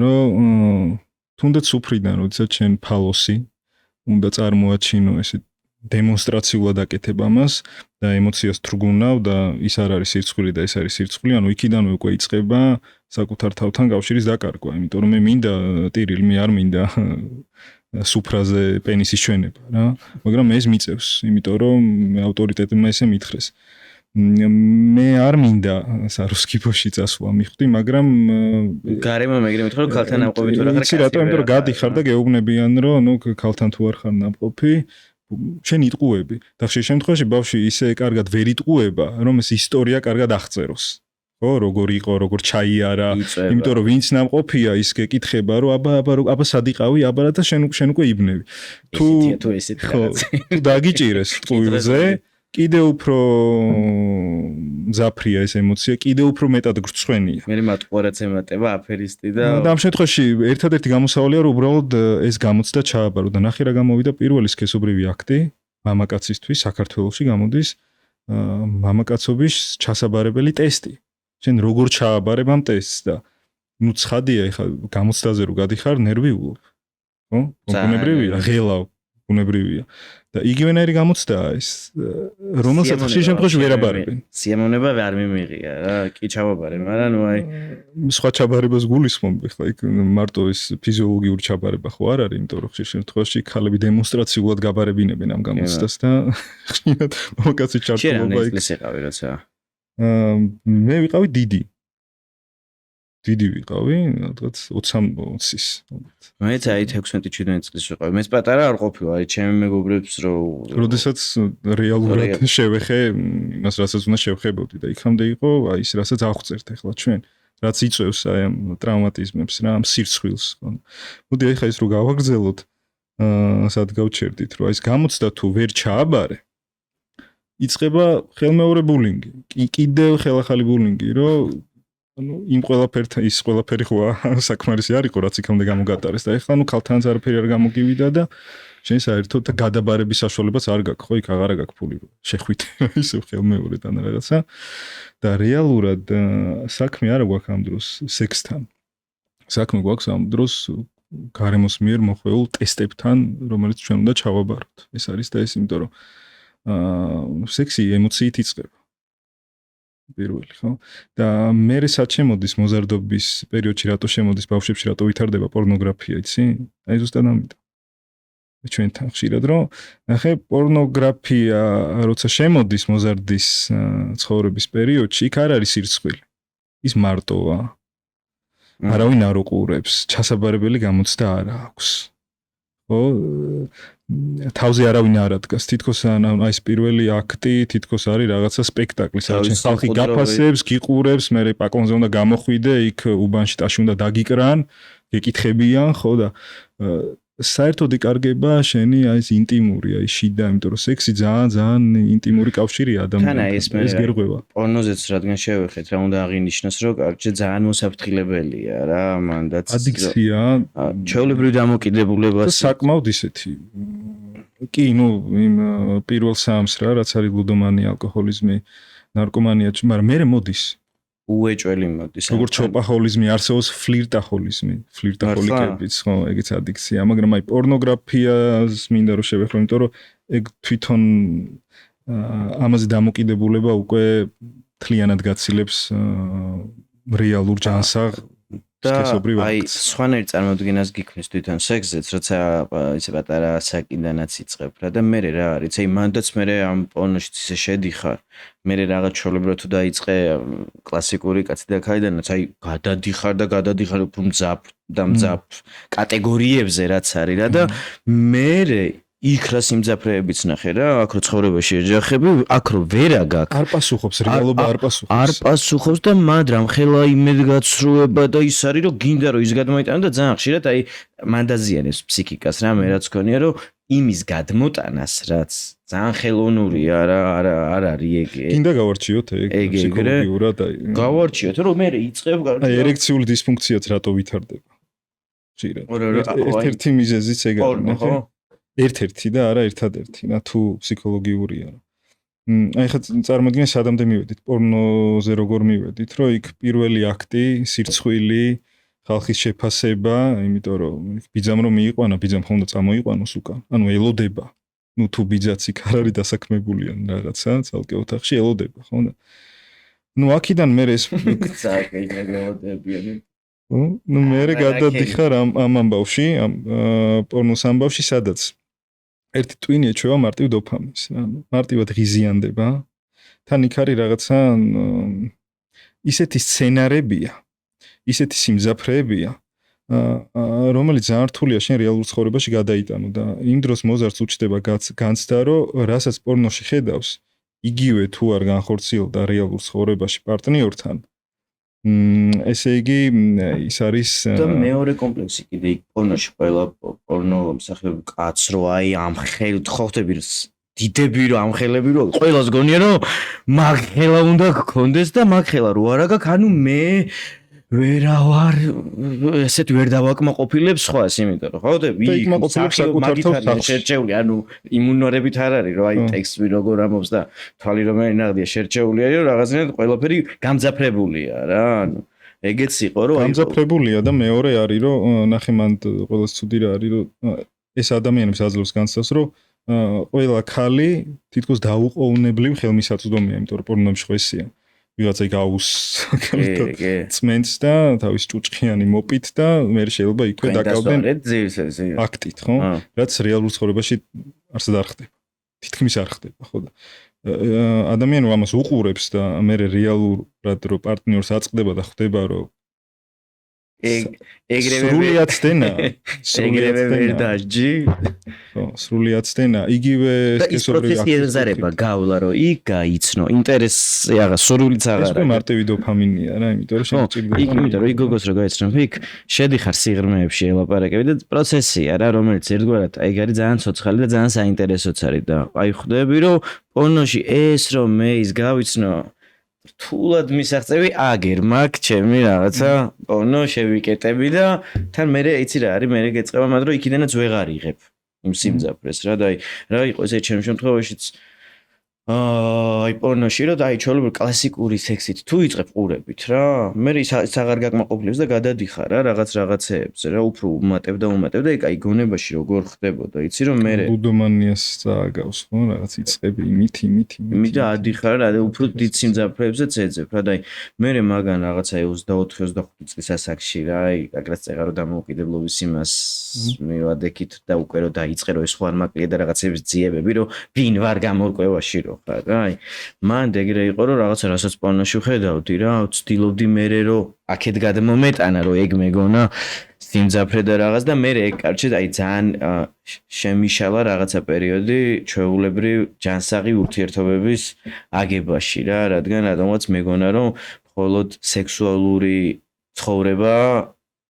რომ თუნდაც უფრიდან, როდესაც შენ ფალოსი უნდა წარმოაჩინო ესე დემონსტრაციულად აკეთებ ამას და ემოციას თრგუნავ და ის არ არის სირცხვილი და ეს არის სირცხვილი, ანუ იქიდანვე უკვე იწყება საკუთარ თავთან კავშირის დაკარგვა, იმიტომ რომ მე მინდა ტირილ, მე არ მინდა სუფრაზე პენისის ჩვენება რა, მაგრამ ეს მიწევს, იმიტომ რომ ავტორიტეტმა ესე მითხრეს. მე არ მინდა სარუსკიბოში წასვლა მიხვდი, მაგრამ გარემო მეგრე მითხრა რომ ქალთან ამყოფი თუ რა ხარ. იცი რატომ, იმიტომ რომ გადიხარ და გეუბნებიან რომ ნუ ქალთან თუ არ ხარ ამყოფი, შენ იტყუები. და ხშირ შემთხვევაში ბავშვი ისე კარგად ვერ იტყუება, რომ ეს ისტორია კარგად აღწეროს. ხო, როგორ იყო, როგორ ჩაიარა, იმიტომ რომ ვინც ნამყოფია ის გეკითხება, რომ აბა სად იყავი, აბა და შენ უკვე იბნევი. თუ ესეთი რაღაცა. თუ დაგიჭირეს ტყუილზე, კიდე უფრო ზაფრია ეს ემოცია, კიდე უფრო მეტად გრცხვენია. მე მატყუარაც ემატება აფერისტი და ამ შემთხვევაში ერთადერთი გამოსავალია, რომ უბრალოდ ეს გამოცდა ჩააბარო და ნახე რა გამოვიდა პირველი სქესობრივი აქტი მამაკაცისთვის საქართველოში გამოდის მამაკაცობის ჩასაბარებელი ტესტი. შენ როგორ ჩააბარებ ამ ტესტს და ნუ ცხადია ეხლა გამოცდაზე რო გადიხარ ნერვიულობ. ხო? ბუნებრივია, ღელავ, ბუნებრივია. და იგივენაირი გამოცდაა ეს, რომელსაც ხშირ შემთხვევაში ვერ აბარებენ. სიამოვნება არ მიმიღია რა, კი ჩავაბარე, მაგრამ ნუ აი სხვა ჩაბარებას გულისხმობ, ეხლა იქ მარტო ეს ფიზიოლოგიური ჩაბარება ხო არ არის, იმიტომ რომ ხშირ შემთხვევაში ქალები დემონსტრაციულად გაბარებინებენ ამ გამოცდას და ხშირად მამაკაცი ჩართულობა იქ. ეს იყავი როცა მე ვიყავი დიდი ვიყავი, რაღაც 20-ის. მეც აი 16-17 წლის ვიყავი. მეც პატარა არ ყოფილა, აი ჩემი მეგობრებს რომ როდესაც რეალურად შევეხე იმას, რასაც უნდა შევხებოდი და იქამდე იყო აი ის, რასაც აღწერთ ახლა ჩვენ, რაც იწვევს აი ამ ტრაუმატიზმებს რა, ამ სირცხვილს. მოდი აი ხა ის რო გავაგრძელოთ, სად გავჩერდით, რომ აი ეს გამოცდა თუ ვერ ჩააბარე, იწყება ხელმეორე ბულინგი. კიდევ ხელახალი ბულინგი, რომ ანუ იმ ყველაფერთან ის ყველაფერი ხო საკმარისი არ იყო, რაც იქამდე გამოგატარეს და ეხლა ნუ ქალთანაც არაფერი არ გამოგივიდა და შენ საერთოდ და გადაბარების საშუალებაც არ გაქვს, ხო, იქ აღარა გაქვს ფული შეხვით ისე ხელმეორედან რაღაცა და რეალურად საქმე არა გვაქვს ამ დროს სექსთან. საქმე გვაქვს ამ დროს გარემოს მიერ მოხმეულ ტესტებთან, რომელიც ჩვენ უნდა ჩავაბაროთ. ეს არის და ეს იმიტომ რომ სექსი ემოციით იწყება. პირველი, ხო? და მე რაც შემოდის მოზარდობის პერიოდში, რატო შემოდის ბავშვებში, რატო ვითარდება პორნოგრაფია, იცი? აი ზუსტად ამიტომ. ჩვენთან ხშირად რომ ნახე პორნოგრაფია როცა შემოდის მოზარდის ცხოვრების პერიოდში, იქ არ არის სირცხვილი. ის მარტოა. არავინ არ უყურებს, ჩასაბარებელი გამოცდა არ აქვს. ხო? თავზე არავინ არ ადგას, თითქოს აი ეს პირველი აქტი თითქოს არის რაღაცა სპექტაკლი, სადაც ხალხი გაფასებს, გიყურებს, მე პაკონზე უნდა გამოხვიდე, იქ უბანში ტაში უნდა დაგიკრან, გეკითხებიან, ხო და საერთოდ იკარგება შენი აი ეს ინტიმური, აი შიდა, იმიტომ რომ სექსი ძალიან ინტიმური კავშირია ადამიანთან. ეს გერღვევა. პორნოზეც რადგან შევეხეთ, რა უნდა აღინიშნოს, რომ კარგი ძალიან მოსაფრთხილებელია რა, მანდაც ადიქცია, ჩვეულებრივი დამოკიდებულებას საკმაოდ ისეთი. კი, ნუ იმ პირველ სამს რა, რაც არის ლუდომანია, ალკოჰოლიზმი, ნარკომანია, მაგრამ მე მოდის უეჭველი მოდის. როგორც ჩოპაჰოლიზმი, არსებობს ფლირტაჰოლიზმი, ფლირტაჰოლიკებიც, ხო, ეგეც ადიქცია, მაგრამ აი პორნოგრაფიას მინდა რომ შევეხო, იმიტომ რომ ეგ თვითონ ამაზე დამოკიდებულება უკვე თლიანად გაცილებს რეალურ ჯანსაღ სქესობრივ აი აქტს. სხვანაირ წარმოდგენას გიქმნის თვითონ სექსზეც, როცა ისე პატარა საკიდანაც იწყებ რა და მე რა არის, აი მანდაც მე ამ პორნოშიც ისე შედიხარ. მე რაღაც ჩვეულებრივად თუ დაიწყე კლასიკური კაცი და ქაიდანაც აი გადადიხარ უფრო მძაფ კატეგორიებზე რაც არის რა და მე იქ რა სიმძაფრეებიც ნახე რა, აქ რო ცხოვრებაში ეჯახები, აქ რო ვერა გაქვს. არ პასუხობს, რეალობა არ პასუხობს. არ პასუხობს და მაგრამ ხელა იმედგაცრუება და ის არის რომ გინდა რომ ის გადმოიტანო და ძალიან ხშირად აი მანდაზიანებს ფსიქიკას რა მე რაც ქონია რომ იმის გადმოტანას რაც ძალიან ხელოვნურია რა არ არის ეგ. გინდა გავარჩიოთ ეგ ფსიქოლოგიურად აი. გავარჩიოთ რომ მე იწყებ აი ერექციული დისფუნქციაც რატო ვითარდება? ხშირად. ორი, ერთ-ერთი მიზეზიც ეგ არის, ხო? ნახე. ერთ-ერთი და არა ერთადერთი, თუ ფსიქოლოგიურია. აი ხა წარმოგიდგენ სადამდე მივედით, პორნოზე როგორ მივედით, რომ იქ პირველი აქტი, სირცხვილი, ხალხის შეფასება, იმიტომ რომ ბიძამ რომ მიიყვანა, ბიძამ ხომ უნდა წამოიყვანოს უკან. ანუ ელოდება. თუ ბიძაც იქ არ არის დასაქმებული ან რაღაცა, ცალკე ოთახში ელოდება, ხო და? აქედან მე ეს მე გადადიხარ ამ ამბავში, ამ პორნოს ამბავში, სადაც ერთი ტვინი ეჩვევა მარტივ დოფამინს, მარტივად ღიზიანდება. თან იქ არის რაღაცა ისეთი სცენარებია, ისეთი სიმძაფრეებია, რომელიც ძალიან რთულია შენ რეალურ ცხოვრებაში გადაიტანო და იმ დროს მოზარდს უჩნდება განცდა, რომ რასაც პორნოში ხედავს, იგივე თუ არ განხორციელდა რეალურ ცხოვრებაში პარტნიორთან, ესე იგი ის არის და მეორე კომპლექსი კიდე იქ პორნოში ყველა პორნო მსახიობი კაცს რო აი ამხელთ ხოვდები დიდები რო ამხელები რო ყველას გონია რომ მაგხელა უნდა გქონდეს და მაგხელა რო არა გაქვს ანუ მე ვერავარ ესეთ ვერ დავაკმაყოფილებს სხვას იმიტომ რომ ხოვდები იქ მაგითარ შერჩეული ანუ იმუნორებით არ არის რომ აი ტექსტი როგორ ამობს და თვალი რომელი ნაღდია შერჩეული არის რომ რაღაცნაირად ყველაფერი გამძაფრებულია რა ანუ ეგეც იყო რომ გამძაფრებულია და მეორე არის რომ ნახე მან ყველას ცუდი რა არის რომ ეს ადამიანებს აძლევს განცდას რომ ყველა ქალი თითქოს დაუყოვნებლივ ხელმისაწვდომია იმიტომ რომ პორნოში ხო ესეა ვიღაცა გაუს წმენს და თავის ჭუჭხიანი მოპით და მე შეიძლება იქვე დაკავდნენ აქტით ხო რაც რეალურ ცხოვრებაში არსად არ ხდება თითქმის არ ხდება ხო და ადამიანი რომ ამას უყურებს და მე რეალურად რომ პარტნიორს აწყდება და ხდება რომ სრულიად ცდენა ეგრევე დაჯი ხო სრულიად ცდენა იგივე სქესობრივი აქტივობა გავლა რომ იქ გაიცნო ინტერესი აღარ სრულიც აღარ ეს მარტივი დოფამინია რა იმიტომ რომ შეიძლება იქ იმიტომ რომ იქ გოგოს რო გაიცნო იქ შედიხარ სიღრმეებში ელაპარაკები და პროცესია რა რომელიც ერთგვარად აი არის ძალიან ცოცხალი და ძალიან საინტერესოც არის და აი ხვდები რომ პორნოში ეს რომ მე ის გავიცნო რთულად მისაღწევი აგერ მაგ ჩემი რაღაცა პორნო შევიკეტები და თან მე იცი რა არის მე გეწყება მაგრამ რომ იქიდანაც ვეღარ იღებ იმ სიმძაფრეს რა და აი რა იყო ესე ჩემ შემთხვევაშიც აი პორნოში რა და აი ჩოლობრივ კლასიკური სექსით თუ იწყებ ყურებით რა მე ის აღარ გაკმაყოფილებს და გადადიხარ რა რაღაცეებზე რა უფრო უმატებ და ეგ აი გონებაში როგორ ხდებოდა იცი რომ მე ბუდომანიას წააგავს ხო რაღაც იწყები იმით და ადიხარ რა უფრო დიდ სიმძაფრეებზე წეძებ რა და აი მე მაგან რაღაცა 24-25 წლის ასაკში რა აი აგრაც წეღა რომ დამოუკიდებლობის იმას მივადექით და უკვე რომ დაიწყე რომ ეს ხო არ მაკლია და რაღაცების ძიებები რომ ვინ ვარ გამორკვევაში რო აი მან ეგრე იყო რომ რაღაცა რასაც პორნოში ვხედავდი რა ვცდილობდი მე რომ აქეთ გადმომეტანა რომ ეგ მეგონა სიმძაფრე და რაღაც და მე ეგ კარჩეთ აი ძალიან შემიშალა რაღაცა პერიოდი ჩვეულებრივ ჯანსაღი ურთიერთობების აგებაში რა რადგან რადგანაც მეგონა რომ მხოლოდ სექსუალური ცხოვრება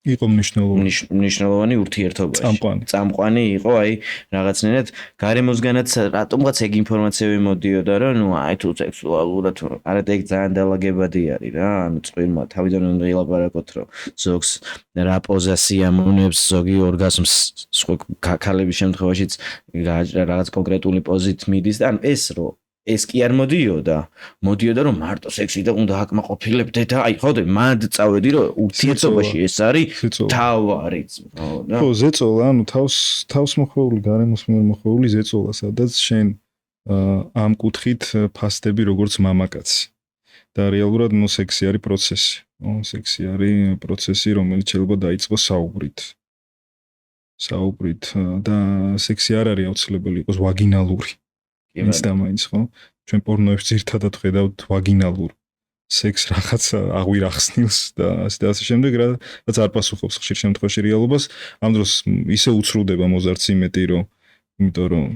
იყო მნიშვნელოვანი ურთიერთობაში წამყვანი იყო აი რაღაცნაირად გარემოსგანაც რატომღაც ეგ ინფორმაციები მოდიოდა რომ ნუ აი თუ სექსუალურად არა ეგ ძალიან დაალაგებადი არის რა ანუ წვირმა თავიდან უნდა ილაპარაკოთ რომ ზოგს რა პოზასია მონებს ზოგი ორგაზმს სხვა ქალების შემთხვევაშიც რაღაც კონკრეტული პოზით მიდის და ანუ ეს კი არ მოდიოდა რომ მარტო სექსი და უნდა აკმაყოფილებდე და აი ხოდე მანდ წავედი რომ ურთიერთობაში ეს არის თავარი ხო ზეწოლა ანუ თავს მოხვეული გარემოს მიერ მოხვეული ზეწოლა სადაც შენ ამ კუთხით ფასდები როგორც მამაკაცი და რეალურად ნუ სექსი არის პროცესი პროცესი რომელიც შეიძლება დაიწყოს საუბრით და სექსი არ არის აუცილებელი იყოს ვაგინალური ის და მაინც ხო ჩვენ პორნოებში ძირთადად ხედავთ ვაგინალურ სექს რაღაცა აღვირახსნილს და ასე შემდეგ რაც არ პასუხობს ხშირ შემთხვევაში რეალობას ამ დროს ისე უცრუდება მოზარდს იმეტი რომ იმიტომ რომ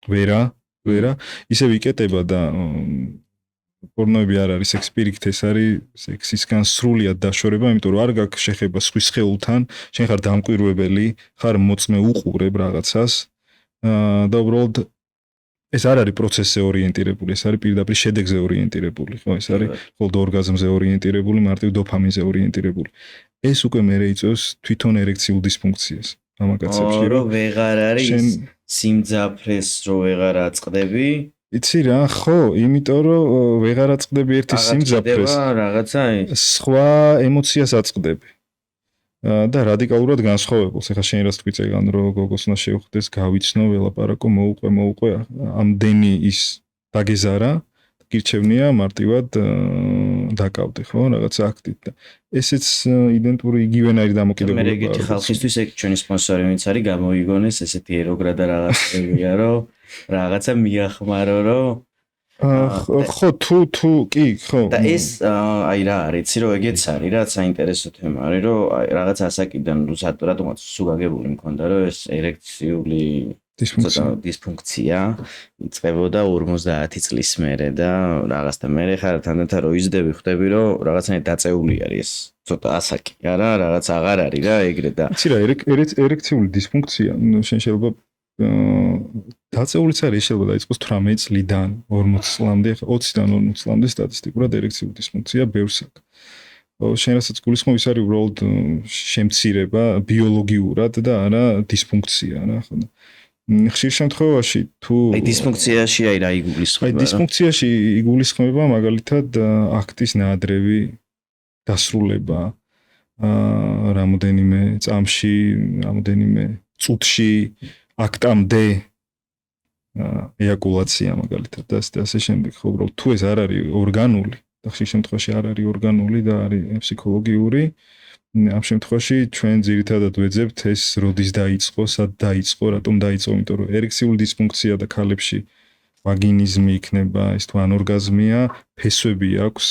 ვერა ისე ვიკეტება და პორნოები არ არის სექს პირიქით ეს არის სექსისგან სრულიად დაშორება იმიტომ რომ არ გაქვს შეხება სხვის სხეულთან შენ ხარ დამკვირვებელი ხარ მოწმე უყურებ რაღაცას და უბრალოდ ეს არ არის პროცესზე ორიენტირებული, ეს არის პირდაპირ შედეგზე ორიენტირებული, ხო, ეს არის მხოლოდ ორგაზმზე ორიენტირებული, მარტივ დოფამინზე ორიენტირებული. ეს უკვე მე რეიწევს თვითონ ერექციულ დისფუნქციას ამაკაცებში, რომ ვეღარ არის სიმძაფრეს რო ვეღარ აწყდები. იცი რა, ხო, იმიტომ რომ ვეღარ აწყდები ერთი სიმძაფრეს, რაღაცა სხვა ემოციას აწყდები. და რადიკალურად განსხვავებულს. ეხლა შენ რას თქვიცეგან რომ გოგოს უნდა შევხვდეს, გავიცნო, ველაპარაკო, მოუყვე, ამდენი ის დაგეზარა, გირჩევნია მარტივად დაკავდე, ხო, რაღაცა აქტით და ესეც იდენტური იგივენაირი დამოკიდებულება. მე ეგეთი ხალხისთვის ეგ ჩვენი სპონსორი ვინც არის გამოიგონეს ესეთი ეროგრა და რაღაცებია, რომ რაღაცა მიახმარო, რომ ხო თუ კი ხო და ეს აი რა არის იცი რომ ეგეც არის რა საინტერესო თემა არის რომ რაღაც ასაკიდან რატომაც სუგაგებული მქონდა რომ ეს ერექციული დისფუნქცია იწყებოდა 50 წლის მერე და რაღაცა მერე ხარ თანდათან რო იზრდები ხვდები რომ რაღაცნაირად დაწეული არის ეს ცოტა ასაკი არა რაღაც აღარ არის რა ეგრე და იცი რა ერექციული დისფუნქცია შენ შეიძლება დაწეულიც არის შეიძლება დაიწყოს 18 წლიდან 40 წლამდე 20-დან 40 წლამდე სტატისტიკურად ერექციული დისფუნქცია ბევრს აქვს. შენ რასაც გულისხმობ ის არის უბრალოდ შემცირება ბიოლოგიურად და არა დისფუნქცია რა ხო. ხშირ შემთხვევაში თუ აი დისფუნქციაში აი რა იგულისხმება? აი დისფუნქციაში იგულისხმება მაგალითად აქტის ნაადრევი დასრულება რამოდენიმე წამში, რამოდენიმე წუთში აქტამდე ეაკულაცია მაგალითად და ასე შემდეგ ხო უბრალოდ თუ ეს არ არის ორგანული და ხშირ შემთხვევაში არ არის ორგანული და არის ფსიქოლოგიური ამ შემთხვევაში ჩვენ ძირითადად ვეძებთ ეს როდის დაიწყო, სად დაიწყო, რატომ დაიწყო, იმიტომ რომ ერექციული დისფუნქცია და ქალებში ვაგინიზმი იქნება, ეს თუ ანორგაზმია, ფესვები აქვს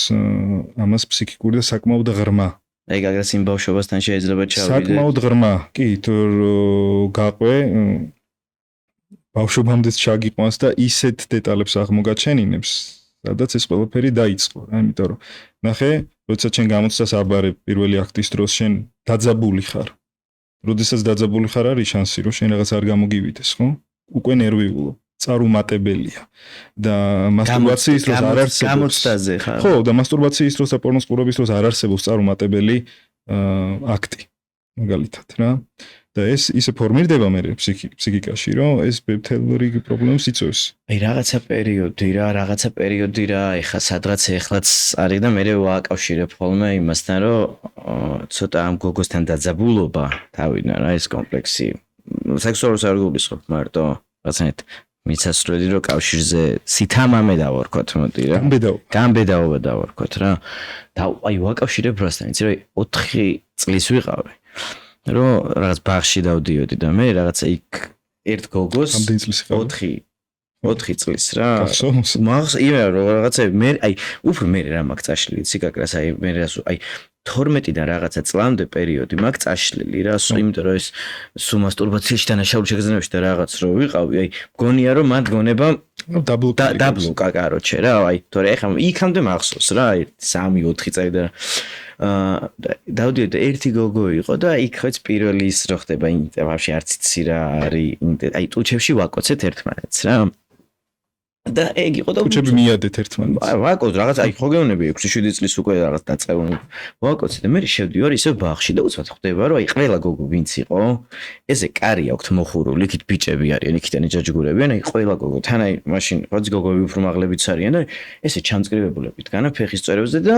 ამას ფსიქიკური და საკმაოდ ღრმა. აი გაგრას იმ ბავშვობასთან შეიძლება ჩავიდე. საკმაოდ ღრმა. კი, თუ გაყვე ბავშვობამდეც ჩაგიყვანს და ისეთ დეტალებს აღმოგაჩენინებს, სადაც ეს ყველაფერი დაიწყო, რა, იმიტომ რომ ნახე, როდესაც შენ გამოცდას აბარებ პირველი აქტის დროს შენ დაძაბული ხარ. როდესაც დაძაბული ხარ არის შანსი, რომ შენ რაღაც არ გამოგივიდეს, ხო? უკვე ნერვიულო, წარუმატებელია. და მასტურბაციის დროს არ არსებობს გამოცდაზე ხარ. ხო, და მასტურბაციის დროს და პორნოს ყურების დროს არ არსებობს წარუმატებელი აქტი. მაგალითად, რა. და ეს ისე ფორმირდება მე ფსიქიკაში, რომ ეს მთელ რიგ პრობლემებს იწვევს. აი რაღაცა პერიოდი რა, ეხა სადღაც ეხლაც არის და მე ვაკავშირებ ხოლმე იმასთან, რომ ცოტა ამ გოგოსთან დაძაბულობა თავიდან რა ეს კომპლექსი. სექსუალურს არ გულისხმობ მარტო, რაღაცნაირად მიცასწრელი რომ კავშირზე სითამამე დავარქვათ მოდი რა. გამბედაობა დავარქვათ რა. და აი ვაკავშირებ რასთან, იცი რა 4 წლის ვიყავი. რომ რაღაც ბაღში დავდიოდი და მე რაღაცა იქ ერთ გოგოს 4 წლის რა მაგს იმე რომ რაღაცა მე აი უფრო მე რა მაგ წაშლილი ციკაკრას აი მე რას აი 12-დან რაღაცა წლამდე პერიოდი მაგ წაშლილი რა იმიტომ რომ ეს სულ მასტურბაციაში დანაშაული შეგრძნებაში და რაღაც რო ვიყავი აი მგონია რომ მან გონება დაბლოკა კაროჩე რა აი თორე ეხლა იქამდე მახსოვს რა აი 3-4 წელი და დავდიოდი ერთი გოგო იყო და იქ ხოც პირველი ის რო ხდება ინტერვიუში არც იცი რა არის აი ტუჩებში ვაკოცეთ ერთმანეთს რა და ეგ იყო და ტუჩები მიადეთ ერთმანეთს ვაკოც რაღაც აი ხო გეუბნები 6-7 წლის უკვე რაღაც დაწყებული ვაკოცეთ და მე შევდივარ ისევ ბაღში და უცბად ხდება რომ აი ყველა გოგო ვინც იყო ესე კარი აქვს მოხურული იქით ბიჭები არიან იქიდან ჯაჯგურებიან აი ყველა გოგო თან აი მაშინ როდის გოგოები უფრო მაღლებიც არიან და ესე ჩამწკრივებულებით განა ფეხის წვერებზე და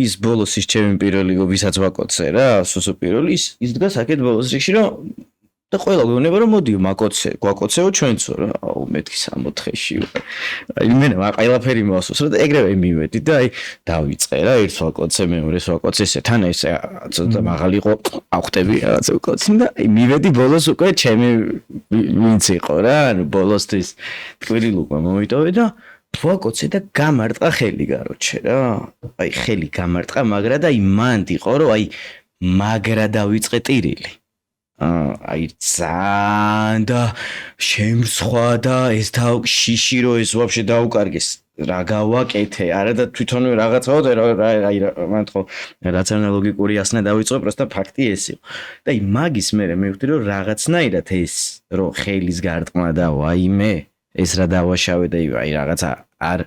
ის ბოლოს ის ჩემი პირველი ვისაც ვაკოცე რა სუსუ პირველი ის დგას აქეთ ბოლოს რიგში რომ და ყველა გეუბნება რომ მოდიო გვაკოცეო ჩვენცო რა აუ მეთქი 64-ში აი მე ყველაფერი მოსვს რა და ეგრევე მივედი და აი დავიწყე რა ერთს ვაკოცე მეორეს ვაკოცე ესე თან ესე ცოტა მაღალი იყო ავხტები რაღაცა ვკოცი და აი მივედი ბოლოს უკვე ჩემი ვინც იყო რა ანუ ბოლოსთვის ტყვილი უკვე მომიტოვე და ვაკოცე და გამარტყა ხელი გაროჩე რა აი ხელი გამარტყა მაგრა და აი მანდ იყო რომ აი მაგრა დავიწყე ტირილი აი ძალიან და შემცხვა და ეს შიში რო ეს ვაფშე დაუკარგეს რა გავაკეთე არა და თვითონვე რაღაცაო და აი მან თქო რაციონალოგიკური ასნა დავიწყო პროსტა ფაქტი ეს იყო და აი მაგის მე მივხვდი რომ რაღაცნაირად ეს რო ხელის გარტყმა და ვაიმე ეს რა დავაშავე და აი რაღაცა არ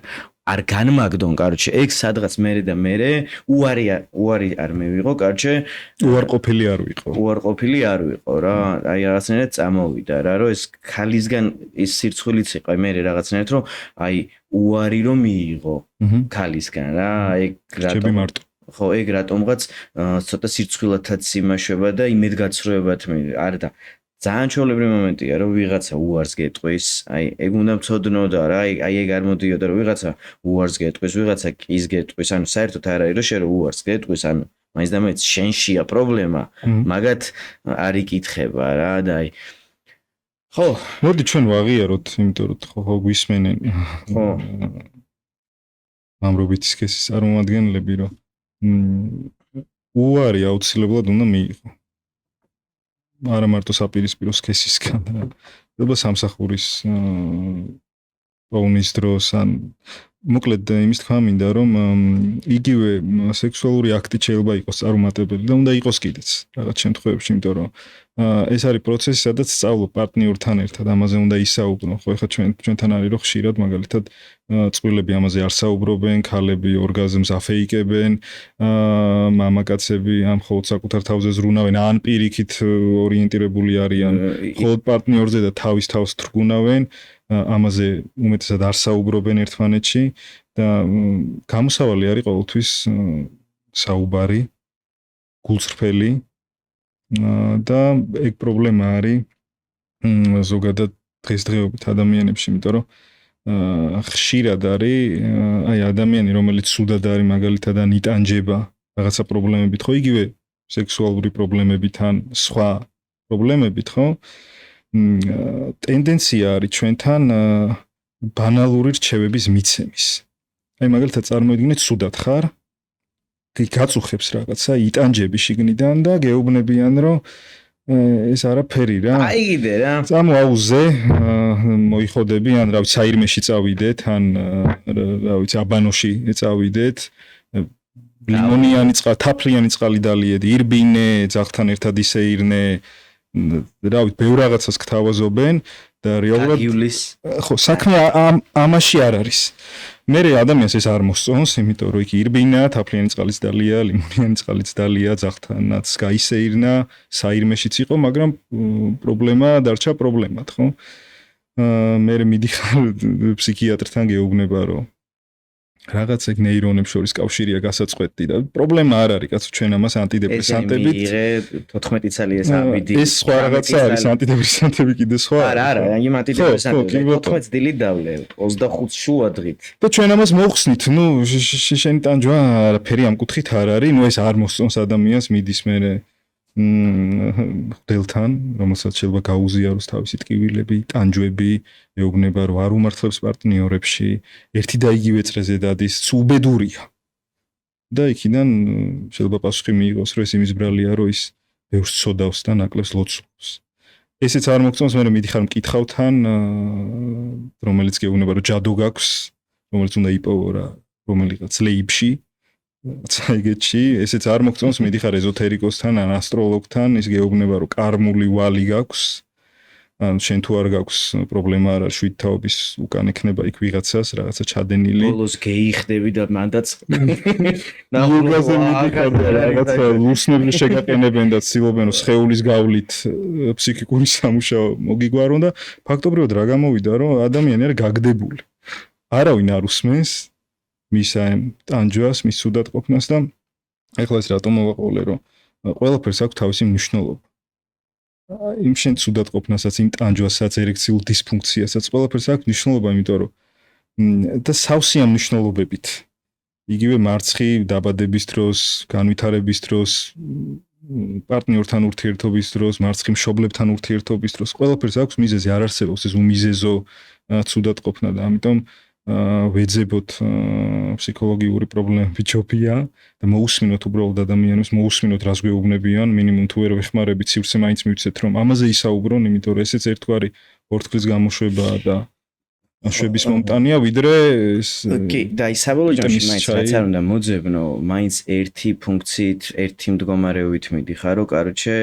არ განმაგდონ, კაროჩე, ეგ სადღაც მერე და მერე უარი არ მევიღო, კაროჩე, უარყოფილი არ ვიყო. უარყოფილი არ ვიყო რა, აი რაღაცნაირად წამოვიდა რა, რომ ეს ქალისგან ის სირცხვილიც იყო, აი მე რაღაცნაირად რომ აი უარი რომ მიიღო ქალისგან რა, ეგ რატომ მარტო ხო, ეგ რატომღაც ცოტა სირცხვილათაც იმაშვება და იმედგაცრუებათ არ და ძალიან ჩვეულებრივი მომენტია რომ ვიღაცა უარს გეტყვის, აი ეგ უნდა მწოდნოდა რა, აი ეგ არ მოდიოდა რომ ვიღაცა უარს გეტყვის, ვიღაცა კის გეტყვის, ანუ საერთოდ არ არის რომ შენ რომ უარს გეტყვის, ანუ მაინც და მაინც შენშია პრობლემა, მაგათ არ იკითხება რა და აი ხო, მოდი ჩვენ ვაღიაროთ, იმიტომ რომ ხო გვისმენენ. ხო. ამრობით სქესის წარმომადგენლები რომ უარი აუცილებლად უნდა მიიღო. არა მარტო საპირისპირო სქესისგან, და სამსახურის პოვნის დროს ან მოკლედ იმის თქვა მინდა რომ იგივე სექსუალური აქტი შეიძლება იყოს წარუმატებელი და უნდა იყოს კიდეც რაღაც შემთხვევებში, იმიტომ რომ ეს არის პროცესი, სადაც სწავლობ პარტნიორთან ერთად, ამაზე უნდა ისაუბრო. ხო, ეხლა ჩვენთან არის რომ ხშირად მაგალითად წყვილები ამაზე არ საუბრობენ, ქალები ორგაზმს აფეიკებენ, მამაკაცები ამ მხოლოდ საკუთარ თავზე ზრუნავენ, ან პირიქით ორიენტირებული არიან მხოლოდ პარტნიორზე და თავის თავს თრგუნავენ, ამაზე უმეტესად არ საუბრობენ ერთმანეთში და გამოსავალი არის ყოველთვის საუბარი, გულწრფელი და ეგ პრობლემა არის ზოგადად დღესდღეობით ადამიანებში, იმიტომ რომ ხშირად არის აი ადამიანი, რომელიც სუდად არის მაგალითად ან იტანჯება რაღაცა პრობლემებით, ხო, იგივე სექსუალური პრობლემებით ან სხვა პრობლემებით, ხო? ტენდენცია არის ჩვენთან ბანალური რჩევების მიცემის. აი მაგალითად წარმოიდგინეთ, სუდად ხარ, გაწუხებს რაღაცა, იტანჯები შიგნიდან და გეუბნებიან, რომ ეს არაფერი რა. აი კიდე რა. წამო აუზზე, მოიხოდები, ან რა ვიცი, საირმეში წავიდეთ, ან რა ვიცი, აბანოში წავიდეთ. ლიმონიანი წყალი, თაფლიანი წყალი დალიედ, ირბინე, ძაღლთან ერთად ისე ირნე. რა ვიცი, ბევრ რაღაცას გთავაზობენ და რეალურად ხო, საქმე ამაში არ არის. მე ადამიანს ეს არ მოსწონს, იმიტომ რომ იქ ირბინა, თაფლიანი წყალიც დალია, ლიმონიანი წყალიც დალია, ძაღლთანაც გაისეირნა, საირმეშიც იყო, მაგრამ პრობლემა დარჩა პრობლემად, ხო? მე მიდიხარ ფსიქიატრთან გეუბნება, რომ რაღაც ეგ ნეირონებს შორის კავშირია გასაწყვეტი და პრობლემა არ არის, კაცო, ჩვენ ამას ანტიდეპრესანტებით. მიიღე 14 წალიას ამბიდი. ეს სხვა რაღაცა არის, ანტიდეპრესანტები კიდე სხვა. არა, იმ ანტიდეპრესანტები 14 წელი დავლე, 25 შუა დღით. და ჩვენ ამას მოხსნით, ნუ შენი ტანჯვა არაფერი ამ კუთხით არ არის, ნუ ეს არ მოსწონს ადამიანს, მიდის მერე ხდელთან, რომელსაც შეიძლება გაუზიაროს თავისი ტკივილები, ტანჯვები, ეუბნება რომ არ უმართლებს პარტნიორებში, ერთი და იგივე წრეზე დადის, უბედურია. და იქიდან შეიძლება პასუხი მიიღოს, რომ ეს იმის ბრალია, რომ ის ბევრს ცოდავს და ნაკლებს ლოცულობს. ესეც არ მოგწონს, მე მიდიხარ მკითხავთან, რომელიც გეუბნება რომ ჯადო გაქვს, რომელიც უნდა იპოვო რა, რომელიღაც ლეიბში. ცაიგეთში, ესეც არ მოგწონს, მიდიხარ ეზოთერიკოსთან ან ასტროლოგთან, ის გეუბნება რომ კარმული ვალი გაქვს, ან შენ თუ არ გაქვს პრობლემა არ არის, შვიდთაობის უკან ექნება იქ ვიღაცას, რაღაცა ჩადენილი. ბოლოს გეიხდები და მანდაც ნახულაზე მიდიხარ რაღაცა ლურსნები შეგაყენებენ და ცდილობენ რომ სხეულის გავლით ფსიქიკური სამუშაო მოგიგვარონ და ფაქტობრივად რა გამოვიდა, რომ ადამიანი არის გაგდებული. არავინ არ უსმენს მის ტანჯვას, მის სუდად ყოფნას და ეხლა ეს რატომ მოვაყოლე, რომ ყველაფერს აქვს თავისი მნიშვნელობა. იმ შენ სუდად ყოფნასაც, იმ ტანჯვასაც, ერექციულ დისფუნქციასაც ყველაფერს აქვს მნიშვნელობა, იმიტომ რომ და სავსეა მნიშვნელობებით. იგივე მარცხი დაბადების დროს, განვითარების დროს, პარტნიორთან ურთიერთობის დროს, მარცხი მშობლებთან ურთიერთობის დროს, ყველაფერს აქვს მიზეზი, არ არსებობს ეს უმიზეზო სუდად ყოფნა და ამიტომ ვეძებოთ ფსიქოლოგიური პრობლემები ჯობია და მოусმინოთ უბრალოდ ადამიანებს, მოусმინოთ რას გვეუბნებიან, მინიმუმ თუ ვერ ვეხმარებით, სივრცე მაინც მივცეთ, რომ ამაზე ისაუბრონ, იმიტომ რომ ესეც ერთგვარი ორთქლის გამოშვებაა და შვების მომტანია, ვიდრე ეს კი, და ის საბოლოო ჯამში მაინც რაც არ უნდა მოძებნო, მაინც ერთი ფუნქციით, ერთი მდგომარეობით მიდიხარ, რომ კაროჩე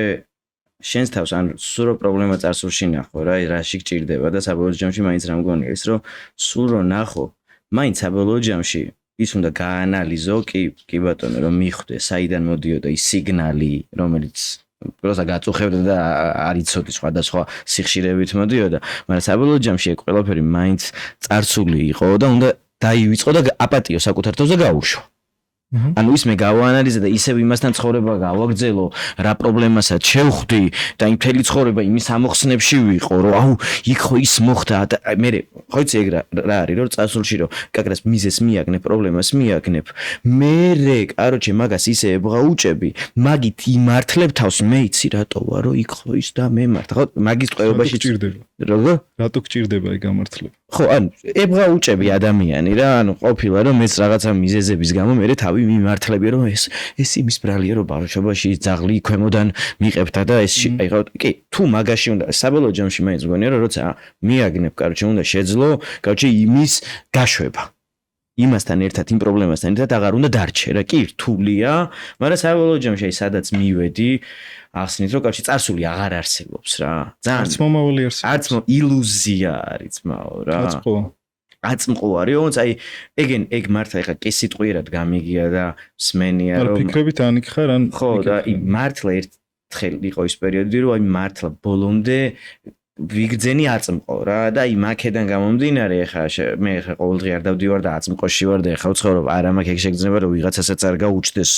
შენს თავს ან სულ რო პრობლემა წარსულში ნახო რა, რაში გჭირდება და საბოლოო ჯამში მაინც რა მგონია ის რომ სულ რო ნახო მაინც საბოლოო ჯამში ის უნდა გაანალიზო, კი ბატონო, რომ მიხვდე, საიდან მოდიოდა ის სიგნალი, რომელიც პროსა გაწუხებდა და არ იცოდი სხვადასხვა სიხშირეებით მოდიოდა, მაგრამ საბოლოო ჯამში ეგ ყველაფერი მაინც წარსული იყო და უნდა დაივიწყო და აპატიო საკუთარ თავს და გაუშვა. ანუ ის მე გავაანალიზე და ისევ იმასთან ცხოვრება გავაგრძელო, რა პრობლემასაც შევხვდი და იმ მთელი ცხოვრება იმის ამოხსნებში ვიყო, რომ აუ, იქ ხო ის მოხდა და მე ხო იცი ეგ რა არის, რომ წასულში რომ კაკრას მიზეს მიაგნებ, პრობლემას მიაგნებ. მე კაროჩე მაგას ისე ებრაუჭები, მაგით იმართლებ თავს, მე იცი რატო ვარ, რომ იქ ხო ის და მე მართ. ხო, მაგის ტყვეობაში გჭირდება. როგორ? რატო გჭირდება ეგ გამართლება? ხო, ანუ ებრაუჭები ადამიანი რა, ანუ ყოფილა რომ მეც რაღაცა მიზეზების გამო მე თავი მიმართლები რომ ეს იმის ბრალია რომ ბავშვობაში ძაღლი ქვემოდან მიყებდა და ეს აიღო კი თუ მაგაში უნდა საბოლოო ჯამში მაინც მგონია რომ როცა მიაგნებ კაროჩე უნდა შეძლო კაროჩე იმის გაშვება იმასთან ერთად იმ პრობლემასთან ერთად აღარ უნდა დარჩე რა კი რთულია მაგრამ საბოლოო ჯამში აი სადაც მივედი ახსნით რომ კაროჩე წარსული აღარ არსებობს რა ძალიან არც მომავალი არსებობს არც ილუზია არის ძმაო რა აწმყოვარი ოღონდ აი ეგ მართლა ეხა კი სიტყვიერად გამიგია და მსმენია რომ ფიქრებით ანიქხარ ან ხო და მართლა ერთხელ იყო ის პერიოდი რომ აი მართლა ბოლომდე ვიგრძენი აწმყო რა და აი მაქედან გამომდინარე ეხა მე ეხა ყოველდღე არ დავდივარ და აწმყოში ვარ და ეხა ვცხოვრობ არა მაქვს ეგ შეგრძნება რომ ვიღაცასაც არ გაუჩნდეს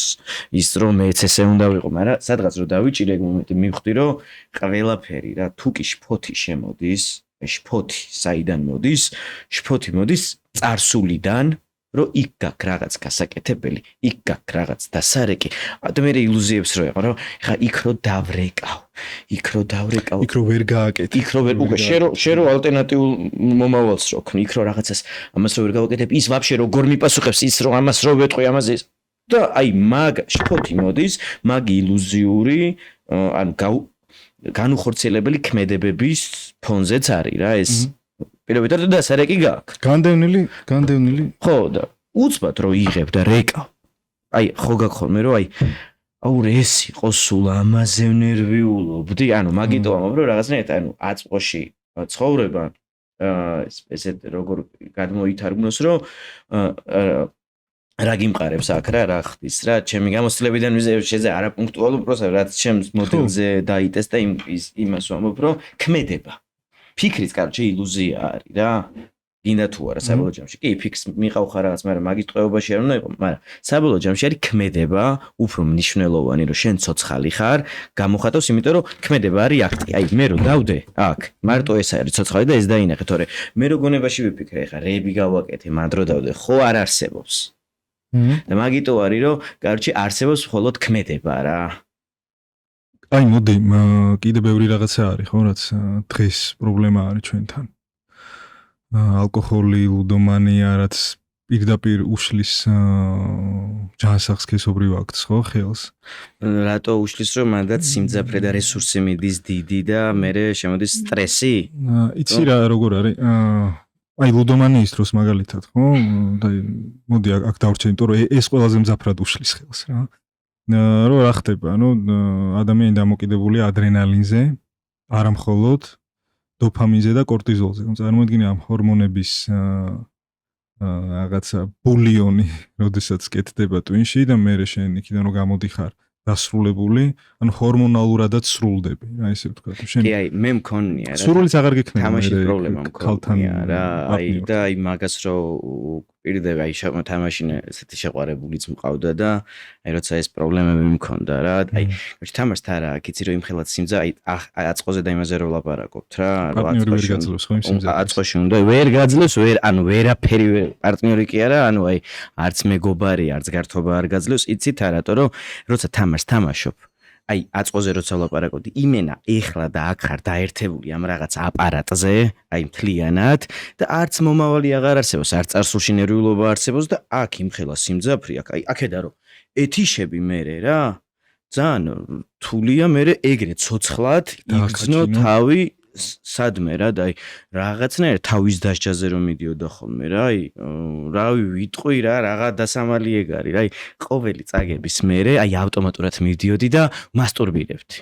ის რომ მეც ესე უნდა ვიყო მაგრამ სადღაც რომ დავიჭირე ეგ მომენტი მივხვდი რომ ყველაფერი რა თუ კი შფოთი შემოდის შფოთი საიდან მოდის? შფოთი მოდის წარსულიდან, რომ იქ გაქვს რაღაც გასაკეთებელი, იქ გაქვს რაღაც დასარეკი. და მე ილუზიებს რო ეყო, რომ ხა იქ რო დავრეკავ. იქ რო ვერ გააკეთე. იქ რო ვერ უკვე შენ რო ალტერნატიულ მომავალს რო ქნი, იქ რო რაღაცას ამას რო ვერ გავაკეთებ, ის ვაფშე როგორ მიპასუხებს, ის რო ამას რო ვეტყვი, ამაზე და აი მაგ შფოთი მოდის, მაგ ილუზიური, ანუ განუხორციელებელი ქმედებების ფონზეც არის რა ეს პირობითად და დასარეკი გაქვს განდევნილი ხო და უცბად რო იღებ და რეკავ აი ხო გაგხოლმე რომ აუ ეს იყო სულ ამაზე ნერვიულობდი ანუ მაგიტო ამბობ რომ რაღაცნაირად ანუ აწმყოში ცხოვრება ესეთ როგორ გადმოითარგმნოს რომ რა გიმყარებს აქ რა ხდის რა ჩემი გამოცდილებიდან შეზე არაპუნქტუალო პროსა რაც ჩემს მოდელზე დაიტეს და იმას ვამბობ რომ ქმედება ფიქრიც კარჩე ილუზია არის რა გინდა თუ არა საბოლოო ჯამში კი ფიქს მიყავ ხარ რაღაც მაგრამ მაგის ტყვეობაში არ უნდა იყო მაგრამ საბოლოო ჯამში არის ქმედება უფრო მნიშვნელოვანი რომ შენ ცოცხალი ხარ გამოხატავს იმიტომ რომ ქმედება არის აქტი აი მე რომ დავდე აქ მარტო ეს არის ცოცხალი და ეს დაინახე თორე მე რო გონებაში ვიფიქრე ხა რეები გავაკეთე მანდრო დავდე ხო არ არსებობს და მაგიტო არის რომ კარჩი არსებობს მხოლოდ ქმედება რა აი მოდი კიდე ბევრი რაღაცა არის ხო რაც დღეს პრობლემა არის ჩვენთან ალკოჰოლი ლუდომანია რაც პირდაპირ უშლის ჯანსაღს სქესობრივ აქტს ხო ხელს რატო უშლის რომ მანდაც სიმძაფრე და რესურსი მიდის დიდი და მე შემოდის სტრესი იცი რა როგორ არის აი ლუდომანიის დროს მაგალითად ხო და მოდი აქ დავრჩე იმიტომ რომ ეს ყველაზე მძაფრად უშლის ხელს რა რო რა ხდება ანუ ადამიანი დამოკიდებულია ადრენალინზე არა მხოლოდ დოფამინზე და კორტიზოლზე წარმოიდგინე ამ ჰორმონების რაღაცა ბულიონი როდესაც კეთდება ტვინში და მე შენ იქიდან რომ გამოდიხარ დასრულებული ანუ ჰორმონალურადაც სრულდები რა ესე ვთქვა შენ კი აი მე მქონია რა სრულიც აღარ გექნება თამაშის პრობლემა მქონია რა აი და აი მაგას რო პირდები აი თამაშინე ესეთი შეყვარებულიც მყავდა და აი როცა ეს პრობლემები მქონდა რა აი თამაშს არა იცი რომ იმხელად სიმძა აი აწყოზე და იმაზე რო ვლაპარაკობთ რა აწყოში უნდა ვერ გაძლევს ვერ ანუ ვერაფერი პარტნიორი კი არა ანუ აი არც მეგობარი არც გართობა არ გაძლევს იცით რა რატო რომ როცა თამაშობ აი აწყოზე როცა ვლაპარაკობდი იმენა ეხლა და აქ ხარ დაერთებული ამ რაღაც აპარატზე აი მთლიანად და არც მომავალი აღარ არსებობს არც წარსულში ნერვიულობა არსებობს და აქ იმხელა სიმძაფრი აქ აი აქედა რომ ეთიშები მე რა ძალიან რთულია მე ეგრე ცოცხლად იგრძნო თავი სადმე რა და აი რაღაცნაირად თავის დასჯაზე რომ მიდიოდა ხოლმე რა აი რავი ვიტყვი რა რაღა დასამალი ეგ არის რა აი ყოველი წაგების მერე აი ავტომატურად მივდიოდი და მასტურბირებდი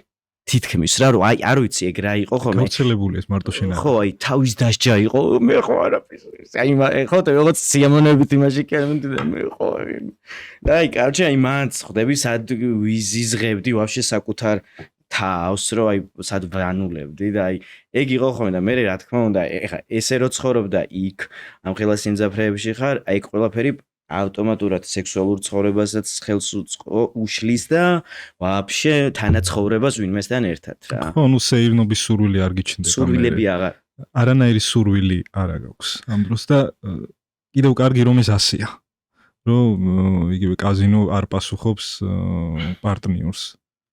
თითქმის რა რომ აი არ ვიცი ეგ რა იყო ხოლმე გავრცელებული ეს მარტო შენ ხო აი თავის დასჯა იყო მე ხო არაფერს აი ხო და როგორც სიამოვნებით იმაში კერმენტი და მე ხო და აი კარჩე აი მანც ხდები სად ვიზიზღებდი ვაფშე საკუთარ თავს რომ აი სად ვანულებდი და აი ეგ იყო ხოლმე და მე რა თქმა უნდა ეხა ესე რო ცხოვრობდა იქ ამ ხელა სიმძაფრეებში ხარ აი ყველაფერი ავტომატურად სექსუალურ ცხოვრებასაც ხელს უშლის და ვაფშე თანაცხოვრებას ვინმესთან ერთად რა. ხო, ნუ სეირნობის სურვილი არ გიჩნდება. სურვილები აღარ. არანაირი სურვილი არ აქვს ამ დროს და კიდევ კარგი რომ ეს ასია. რომ იგივე კაზინო არ პასუხობს პარტნიორს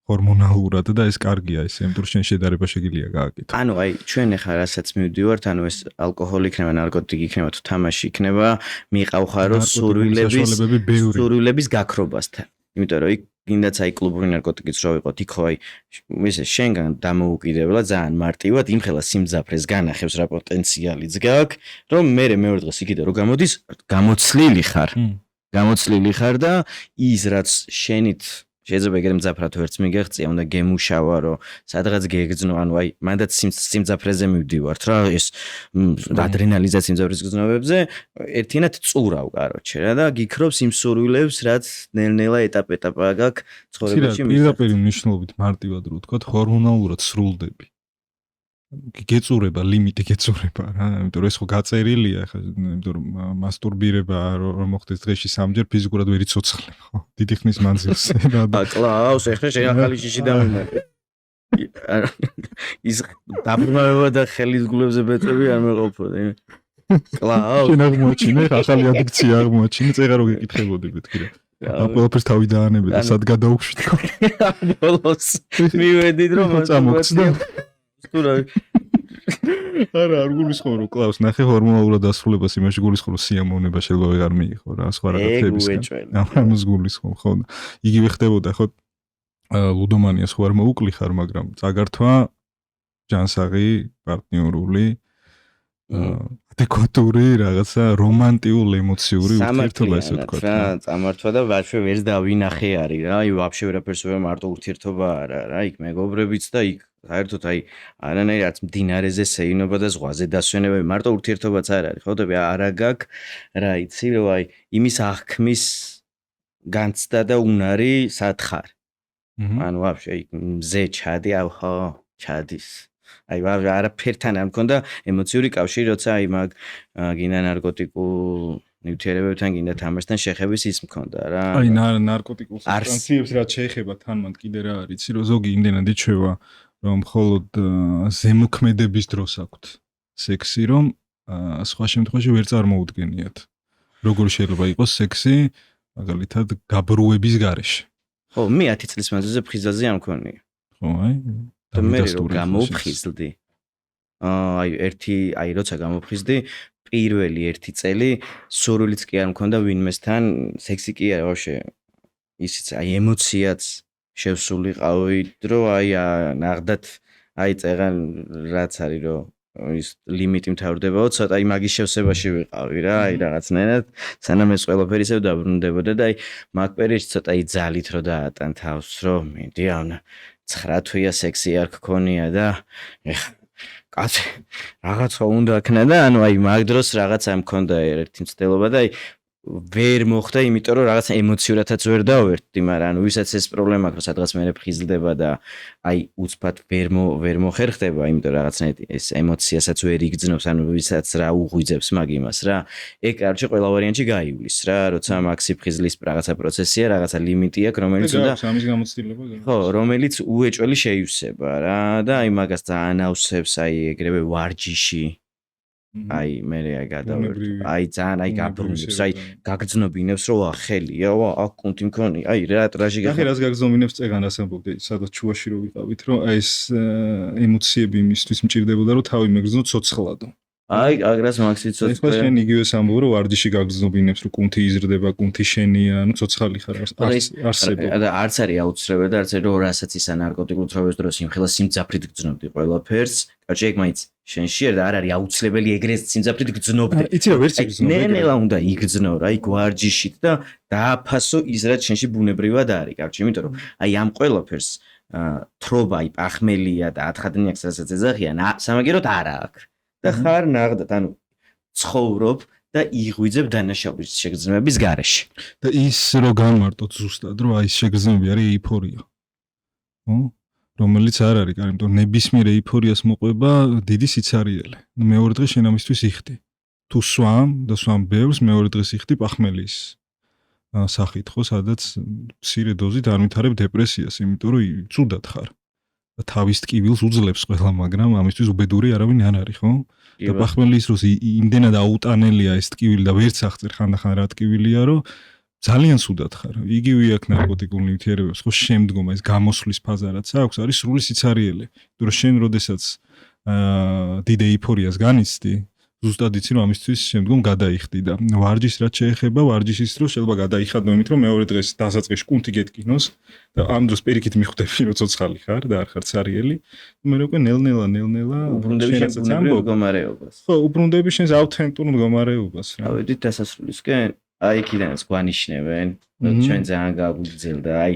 ჰორმონალურად და ეს კარგია ეს ამ დროს შენ შედარება შეგიძლია გააკეთო. ანუ აი ჩვენ ახლა რასაც მივდივართ, ანუ ეს ალკოჰოლი იქნება, ნარკოტიკი იქნება, თუ თამაში იქნება, მიყავხარ რომ სურვილების გაქრობასთან. იმიტომ რომ იქ გინდაც აი კლუბური ნარკოტიკიც რო ვიყოთ, იქ ხო აი ესე შენგან დამოუკიდებლად ძალიან მარტივად იმ ხელა სიმძაფრეს განახევს რა პოტენციალიც გაქვს, რომ მე მეორე დღეს იქიდან რო გამოდის, გამოცლილი ხარ და ის რაც შენით შეიძლება ეგრე მძაფრად ვერც მიგეღწია, უნდა გემუშავა, რომ სადღაც გეგრძნო, ანუ აი, მანდაც სიმძაფრეზე მივდივართ რა, ეს ადრენალინზე სიმძაფრის გრძნობებზე, ერთიანად წურავ, კაროჩე რა და გიქრობს იმ სურვილებს, რაც ნელ-ნელა ეტაპ-ეტაპა გაქვს ცხოვრებაში. პირდაპირ მნიშვნელობით მარტივად რო ვთქვა, ჰორმონალურად სრულდები. გეწურება, ლიმიტი გეწურება რა, იმიტომ რომ ეს ხო გაწერილია, ხა, იმიტომ რომ მასტურბირება რომ მოხდეს დღეში 3-ჯერ ფიზიკურად ვერ იცოცხლე, ხო? დიდი ხნის მანძილზე და კლავს, ეხლა შენ ახალი შიში დამიმართ. ის დაბრუნება და ხელის გულებზე ბეწები არ მეყოფოდი. კლავს. შენ აღმოაჩინე, ახალი ადიქცია აღმოაჩინე, წეღა რო გეკითხებოდი მეთქი რა. ამ ყველაფერს თავი დაანებე და სად გადაუშვით ხო? ბოლოს მივედით რომ წამოგწდა. არა, არ გულისხმობ რომ კლავს, ნახე ჰორმონალურად დასრულებას იმაში გულისხმობ სიამოვნება შეიძლება ვეღარ მიიღო რა, სხვა რაღაცებისგან. ამას გულისხმობ, ხო? იგივე ხდებოდა, ხო? ლუდომანიას ხო არ მოუკლი ხარ, მაგრამ წაგართვა ჯანსაღი, პარტნიორული, ადეკვატური რაღაცა რომანტიულ ემოციური ურთიერთობა ესე ვთქვა. რა, წამართვა და ვაფშე ვერც დავინახე არის რა, აი ვაფშე ვერაფერს ვერ მარტო ურთიერთობა არა რა, იქ მეგობრებიც და იქ საერთოდ აი არანაირი არც მდინარეზე სეინობა და ზღვაზე დასვენებები მარტო ურთიერთობაც არ არის, ხო და არა გაქვს რა იცი რომ აი იმის აღქმის განცდა და უნარი სათხარ. ანუ ვაფშე იქ მზე ჩადი აჰა ჩადის. აი არაფერთან არ მქონდა ემოციური კავშირი, როცა აი მაგ გინდა ნარკოტიკულ ნივთიერებებთან გინდა თამაშთან შეხების ის მქონდა რა. აი ნარკოტიკულ სუბსტანციებს რაც შეეხება თანმად კიდე რა არის, იცი რომ ზოგი იმდენად იჩვევა რომ მხოლოდ ზემოქმედების დროს აქვთ სექსი, რომ სხვა შემთხვევაში ვერ წარმოუდგენიათ. როგორ შეიძლება იყოს სექსი მაგალითად გაბრუების გარეშე. ხო, მე 10 წლის მანძილზე ფხიზაზე არ მქონია. ხო, აი და მე რომ გამოფხიზლდი. აი როცა გამოფხიზდი, პირველი 1 წელი სურვილიც კი არ მქონდა ვინმესთან, სექსი კი არა, ვაფშე ისიც აი ემოციაც შევსულიყავი, რომ აი ნახდათ აი წეღან რაც არის რომ ის ლიმიტი მთავრდებაო, ცოტა აი მაგის შევსებაში ვიყავი რა, აი რაღაცნაირად, სანამ ეს ყველაფერი ისევ დაბრუნდებოდა და აი მაგ პერიოდში ცოტა აი ძალით რო დაატან თავს, რომ მიდი ანა 9 თვეა სექსი არ გქონია და ეხა კაცი რაღაცა უნდა ქნა და ანუ აი მაგ დროს რაღაცა მქონდა ერთი მცდელობა და აი ვერ მოხდა, იმიტომ რომ რაღაცა ემოციურადაც ვერ დავერთდი, მაგრამ ანუ ვისაც ეს პრობლემა აქვს, სადღაც მე ფხიზლდება და აი უცბად ვერ მოხერხდება, იმიტომ რომ რაღაცნაირად ეს ემოციასაც ვერ იგრძნობს, ანუ ვისაც რა უღვიძებს მაგ იმას რა. ეგ კარჩი ყველა ვარიანტში გაივლის რა, როცა მაქსი ფხიზლის რაღაცა პროცესია, რაღაცა ლიმიტი აქვს, რომელიც უნდა ამის გამოცდილება გაქვს. ხო, რომელიც უეჭველი შეივსება რა და აი მაგას ძალიან ავსებს აი ეგრევე ვარჯიში. აი მე აი გადავერთო აი ძალიან აი გაბრუნებს აი გაგრძნობინებს რომ ხელია აქ კუნთი მქონი აი რაჟი გახი რას გაგრძნობინებს წეგან რას ამბობდი სადაც ჩუაში რო ვიყავით რომ აი ეს ემოციები იმისთვის მჭირდებოდა რომ თავი მეგრძნო ცოცხლადო აი აგრას მაქსიც ცოცხლად ეს შენ იგივე ამბობ რომ ვარჯიში გაგრძნობინებს რომ კუნთი იზრდება კუნთი შენია ანუ ცოცხალი ხარ არსებობს და არც არის აუცილებელი და არც არის რომ რასაც ისა ნარკოტიკულ თროების დროს იმხელა სიმძაფრით გრძნობდი ყველაფერს კაჭი ეგ მაინც შენში და არ არის აუცილებელი ეგრე სიმძაფრით გრძნობდი. იცი რა ვერც იგრძნობ. ნელა უნდა იგრძნო რა, იქ ვარჯიშით და დააფასო ის რაც შენში ბუნებრივად არის, კარჩი, იმიტომ რომ აი ამ ყველაფერს თრობა აი პახმელია და ათხადნიაკს რასაც ეძახიან, სამაგეროდ არა აქვს. და ხარ ნაღდად, ანუ ცხოვრობ და იღვიძებ დანაშაულის შეგრძნებების გარეშე. და ის რო განმარტოთ ზუსტად, რომ აი ეს შეგრძნები არის ეიფორია. ხო? რომელიც არ არის, იმიტომ ნებისმიერ ეიფორიას მოყვება დიდი სიცარიელე. მეორე დღეს შენ ამისთვის იხდი. თუ სვამ და სვამ ბევრს მეორე დღეს იხდი პახმელის სახით, ხო, სადაც მცირე დოზით არ ვითარებ დეპრესიას, იმიტომ რომ ცუდად ხარ. და თავის ტკივილს უძლებს ყველა, მაგრამ ამისთვის უბედური არავინ არ არის, ხო? და პახმელის დროს იმდენად აუტანელია ეს ტკივილი და ვერც აღწერ ხანდახან რა ტკივილია, რომ ძალიან ცუდად ხარ. იგივე აქ ნარკოტიკულ ნივთიერებებს, ხო, შემდგომ ეს გამოსვლის ფაზა რაც აქვს, არის სრული სიცარიელე. იმიტომ რომ შენ როდესაც დიდ ეიფორიას განიცდი, ზუსტად იცი რომ ამისთვის შემდგომ გადაიხდი და ვარჯიშს რაც შეეხება, ვარჯიშის დროს შეიძლება გადაიხადო იმით, რომ მეორე დღეს დასაწყისში კუნთი გეტკინოს და ამ დროს პირიქით მიხვდები, რომ ცოცხალი ხარ და არ ხარ ცარიელი. მე უკვე ნელ-ნელა უბრუნდები შენს მდგომარეობას. ხო, უბრუნდები შენს ავთენტურ მდგომარეობას რა. ავედით დასასრულისკენ. აი იქიდანაც გვანიშნებენ, ჩვენ ძალიან გავგვიგრძელდა, აი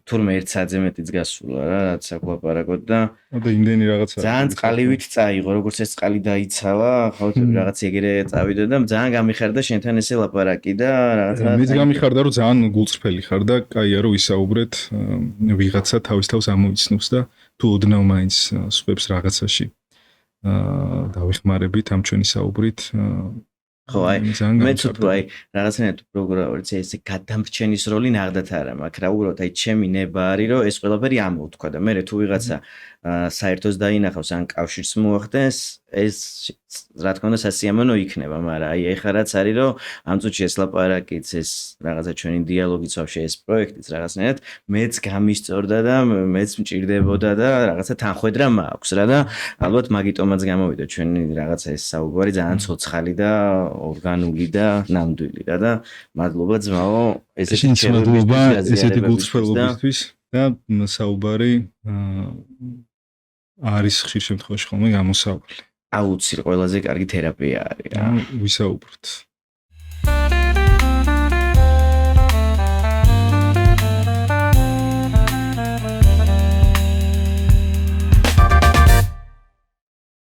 თურმე 1 საათზე მეტიც გასულა რა, რაც აგვაპარაკოთ და იმდენი რაღაცა. ძალიან წყალივით წაიღო, როგორც ეს წყალი დაიცალა, ხო, რაღაც ეგრე წავიდა და ძალიან გამიხარდა შენთან ესე ლაპარაკი და რაღაცა. მეც გამიხარდა, რომ ძალიან გულწრფელი ხარ და კაია რომ ვისაუბრეთ, ვიღაცა თავის თავს ამოიცნობს და თუ ოდნავ მაინც სხვებს რაღაცაში დავიხმარებით ამ ჩვენი საუბრით. ხო, აი, მეც უფრო აი რაღაცნაირად პროგრამერიც ესე გადამრჩენის როლი ნახდათ არა მაქვს რა, უბრალოდ აი ჩემი ნება არის რომ ეს ყველაფერი ამოვთქვა და მე თუ ვიღაცა საერთოს დაინახავს ან კავშირს მოახდენს, ეს რა თქმა უნდა სასიამოვნო იქნება, მაგრამ აი ეხლა რაც არის რომ ამ წუთში ეს ლაპარაკიც, ეს რაღაცა ჩვენი დიალოგიც ვაფშე ეს პროექტიც რაღაცნაირად მეც გამისწორდა და მეც მჭირდებოდა და რაღაცა თანხვედრა მაქვს რა და ალბათ მაგიტომაც გამოვიდა ჩვენი რაღაცა ეს საუბარი ძალიან ცოცხალი და ორგანული და ნამდვილი რა და მადლობა ძმაო ესეთი მადლობა ესეთი გულწრფელობისთვის და საუბარი არის ხშირ შემთხვევაში ხოლმე გამოსავალი. აუცილებლად ყველაზე კარგი თერაპია არის რა. ვისაუბროთ.